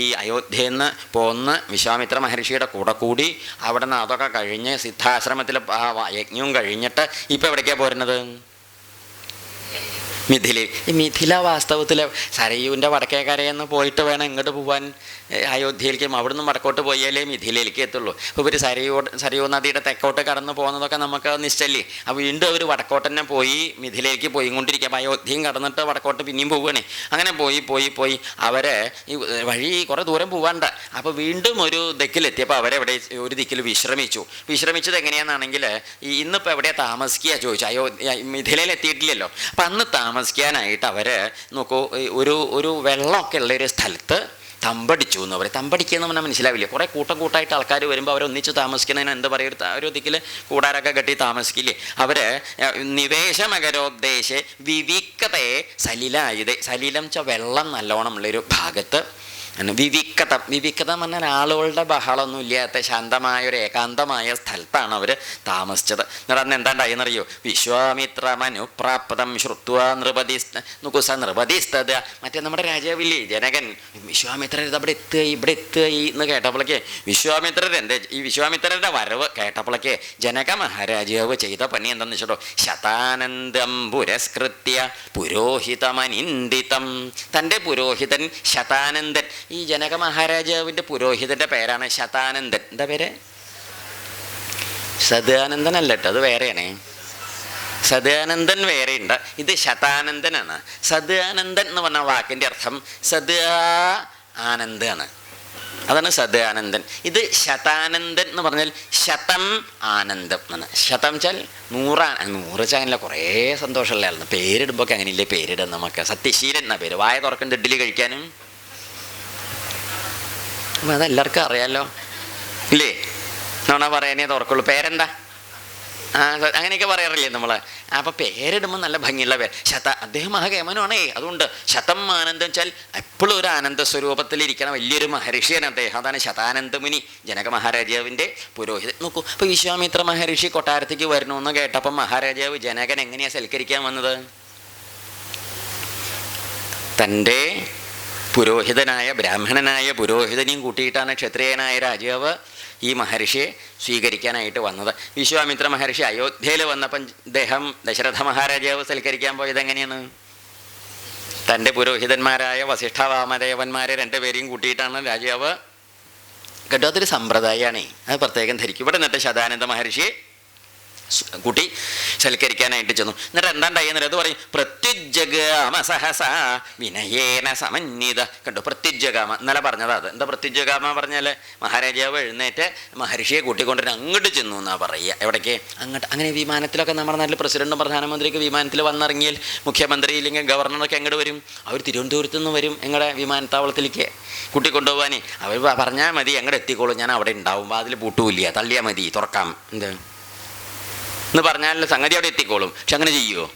ഈ അയോധ്യയിൽ നിന്ന് പോന്ന് വിശ്വാമിത്ര മഹർഷിയുടെ കൂടെ കൂടി അവിടെ നിന്ന് അതൊക്കെ കഴിഞ്ഞ് സിദ്ധാശ്രമത്തിൽ ആ യജ്ഞവും കഴിഞ്ഞിട്ട് ഇപ്പം എവിടേക്കാണ് പോരുന്നത്? മിഥില വാസ്തവത്തിൽ സരയൂവിൻ്റെ വടക്കേക്കരയെന്ന് പോയിട്ട് വേണം ഇങ്ങോട്ട് പോകാൻ അയോധ്യയിലേക്കും. അവിടുന്ന് വടക്കോട്ട് പോയാലേ മിഥിലയിലേക്ക് എത്തുള്ളൂ. അപ്പോൾ ഇവർ സരയൂ നദിയുടെ തെക്കോട്ട് കടന്ന് പോകുന്നതൊക്കെ നമുക്ക് നിശ്ചല്ലേ. അപ്പോൾ വീണ്ടും അവർ വടക്കോട്ട് തന്നെ പോയി മിഥിലയിലേക്ക് പോയിക്കൊണ്ടിരിക്കുക. അപ്പോൾ അയോധ്യയും കടന്നിട്ട് വടക്കോട്ട് പിന്നെയും പോവുകയാണേ. അങ്ങനെ പോയി അവർ ഈ വഴി കുറേ ദൂരം പോവാണ്ട്. അപ്പോൾ വീണ്ടും ഒരു ദിക്കിലെത്തിയപ്പോൾ അവരെവിടെ ഒരു ദിക്കിൽ വിശ്രമിച്ചത് എങ്ങനെയാണെന്നാണെങ്കിൽ ഇന്നിപ്പോൾ എവിടെയാണ് താമസിക്കുക ചോദിച്ചു. മിഥിലയിൽ എത്തിയിട്ടില്ലല്ലോ. അപ്പം അന്ന് താമസിക്കാനായിട്ട് അവർ നോക്കൂ, ഒരു വെള്ളമൊക്കെ ഉള്ളൊരു സ്ഥലത്ത് തമ്പടിച്ചു എന്ന് പറയും. തമ്പടിക്കുക എന്ന് പറഞ്ഞാൽ മനസ്സിലാവില്ല. കുറേ കൂട്ടായിട്ട് ആൾക്കാർ വരുമ്പോൾ അവരൊന്നിച്ച് താമസിക്കുന്നതിന് എന്താ പറയുക? ഒരു ദിക്കിൽ കൂടാരൊക്കെ കെട്ടി താമസിക്കില്ലേ. അവർ നിവേശമകരോദ്ദേശ വിവിക്തയെ സലിലായത്. സലിലം വെച്ചാൽ വെള്ളം നല്ലോണം ഉള്ളൊരു ഭാഗത്ത് വിവിക്തത എന്ന് പറഞ്ഞാൽ ആളുകളുടെ ബഹളമൊന്നും ഇല്ലാത്ത ശാന്തമായൊരു ഏകാന്തമായ സ്ഥലത്താണ് അവർ താമസിച്ചത്. എന്നിട്ട് എന്താണ്ടായെന്നറിയോ? വിശ്വാമിത്രമനുപ്രാപ്തം ശ്രുത്വാ നൃപതിസ്തത. മറ്റേ നമ്മുടെ രാജാവില്ലേ ജനകൻ, വിശ്വാമിത്രർ ഇവിടെ എത്തുകയായി എന്ന് കേട്ടപ്പോഴേക്ക് ഈ വിശ്വാമിത്രരുടെ വരവ് കേട്ടപ്പോഴേക്ക് ജനക മഹാരാജാവ് ചെയ്ത പണി എന്താണെന്ന് വെച്ചിട്ടോ, ശതാനന്ദം പുരസ്കൃത്യ പുരോഹിതമനിന്ദിതം. തൻ്റെ പുരോഹിതൻ ശതാനന്ദൻ, ഈ ജനക മഹാരാജാവിൻ്റെ പുരോഹിതൻ്റെ പേരാണ് ശതാനന്ദൻ. എന്താ പേര്? സദാനന്ദൻ അല്ല കേട്ടോ, അത് വേറെയാണേ. സദാനന്ദൻ വേറെയുണ്ട്, ഇത് ശതാനന്ദനാണ്. സദാനന്ദൻ എന്ന് പറഞ്ഞ വാക്കിൻ്റെ അർത്ഥം സദാ ആനന്ദാണ്. അതാണ് സദാനന്ദൻ. ഇത് ശതാനന്ദൻ എന്ന് പറഞ്ഞാൽ ശതം ആനന്ദം എന്നാണ്. ശതം വെച്ചാൽ 100 ചാനലിലെ കുറേ സന്തോഷമുള്ളതായിരുന്നു. പേരിടുമ്പോൾ ഒക്കെ അങ്ങനെയില്ലേ പേരിടുക നമുക്ക്? സത്യശീലൻ എന്നാ പേര്. വായ തുറക്കുന്ന ഇഡ്ഡലി കഴിക്കാനും. അപ്പം അതെല്ലാവർക്കും അറിയാമല്ലോ ഇല്ലേ? നോണ പറയാനേ തുറക്കുള്ളൂ. പേരെന്താ? അങ്ങനെയൊക്കെ പറയാറില്ലേ നമ്മൾ? അപ്പോൾ പേരിടുമ്പോൾ നല്ല ഭംഗിയുള്ള പേര്. അദ്ദേഹം മഹാകേമനുമാണേ. അതുകൊണ്ട് ശതം ആനന്ദം വെച്ചാൽ എപ്പോഴും ഒരു ആനന്ദ സ്വരൂപത്തിലിരിക്കണം വലിയൊരു മഹർഷിയാണ് അദ്ദേഹം. അതാണ് ശതാനന്ദമുനി, ജനക മഹാരാജാവിൻ്റെ പുരോഹിതൻ. നോക്കൂ, അപ്പോൾ വിശ്വാമിത്ര മഹർഷി കൊട്ടാരത്തേക്ക് വരണമെന്ന് കേട്ടപ്പം മഹാരാജാവ് ജനകൻ എങ്ങനെയാണ് സൽക്കരിക്കാൻ വന്നത്? തൻ്റെ പുരോഹിതനായ ബ്രാഹ്മണനായ പുരോഹിതനെയും കൂട്ടിയിട്ടാണ് ക്ഷത്രിയനായ രാജാവ് ഈ മഹർഷിയെ സ്വീകരിക്കാനായിട്ട് വന്നത്. വിശ്വാമിത്ര മഹർഷി അയോധ്യയിൽ വന്നപ്പം അദ്ദേഹം ദശരഥ മഹാരാജാവ് സൽക്കരിക്കാൻ പോയത് എങ്ങനെയാണ്? തൻ്റെ പുരോഹിതന്മാരായ വസിഷ്ഠ വാമദേവന്മാരെ 2 പേരെയും കൂട്ടിയിട്ടാണ് രാജാവ്. കേട്ടോ, അതൊരു സമ്പ്രദായമാണേ, അത് പ്രത്യേകം ധരിക്കും. ഇവിടെ നിന്നിട്ട് ശതാനന്ദ മഹർഷിയെ കുട്ടി സൽക്കരിക്കാനായിട്ട് ചെന്നു. എന്നിട്ട് എന്താണ്ടായെന്നില്ല, അത് പറയും പ്രത്യുജ്ജഗാമ സഹസ വിനയേന സമന്വിത. കണ്ടു, പ്രത്യുജ്ജഗാമ ഇന്നലെ പറഞ്ഞതാ. അത് എന്താ പ്രത്യുജ്ജഗാമ പറഞ്ഞാൽ മഹാരാജാവ് എഴുന്നേറ്റ് മഹർഷിയെ കൂട്ടിക്കൊണ്ടിട്ട് അങ്ങോട്ട് ചെന്നു എന്നാ പറയുക. എവിടേക്ക്? അങ്ങോട്ട്. അങ്ങനെ വിമാനത്തിലൊക്കെ നമ്മുടെ നാട്ടിൽ പ്രസിഡന്റും പ്രധാനമന്ത്രിയൊക്കെ വിമാനത്തിൽ വന്നിറങ്ങിയാൽ മുഖ്യമന്ത്രി ഇല്ലെങ്കിൽ ഗവർണറൊക്കെ എങ്ങോട്ട് വരും? അവർ തിരുവനന്തപുരത്ത് നിന്ന് വരും എങ്ങടെ വിമാനത്താവളത്തിലേക്ക് കൂട്ടിക്കൊണ്ടുപോകാൻ. അവർ പറഞ്ഞാൽ മതി, എങ്ങോട്ട് എത്തിക്കോളും, ഞാൻ അവിടെ ഉണ്ടാവും, അതിൽ പൂട്ടുമില്ല, തള്ളിയാൽ മതി, തുറക്കാം എന്ത് എന്ന് പറഞ്ഞാൽ സംഗതി അവിടെ എത്തിക്കോളും. പക്ഷെ അങ്ങനെ ചെയ്യുമോ?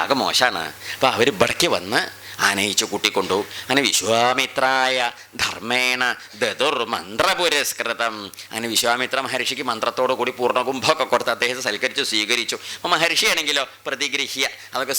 ആകെ മോശമാണ്. അപ്പോൾ അവർ ഇവിടേക്ക് വന്ന് ആനയിച്ച് കൂട്ടിക്കൊണ്ടുപോകും. അങ്ങനെ വിശ്വാമിത്രായ ധർമ്മേണ ദതുർമന്ത്രപുരസ്കൃതം. അങ്ങനെ വിശ്വാമിത്ര മഹർഷിക്ക് മന്ത്രത്തോടു കൂടി പൂർണ്ണകുംഭമൊക്കെ കൊടുത്ത് അദ്ദേഹത്തെ സൽക്കരിച്ചു സ്വീകരിച്ചു. അപ്പോൾ മഹർഷിയാണെങ്കിലോ പ്രതിഗൃഹ്യ അതൊക്കെ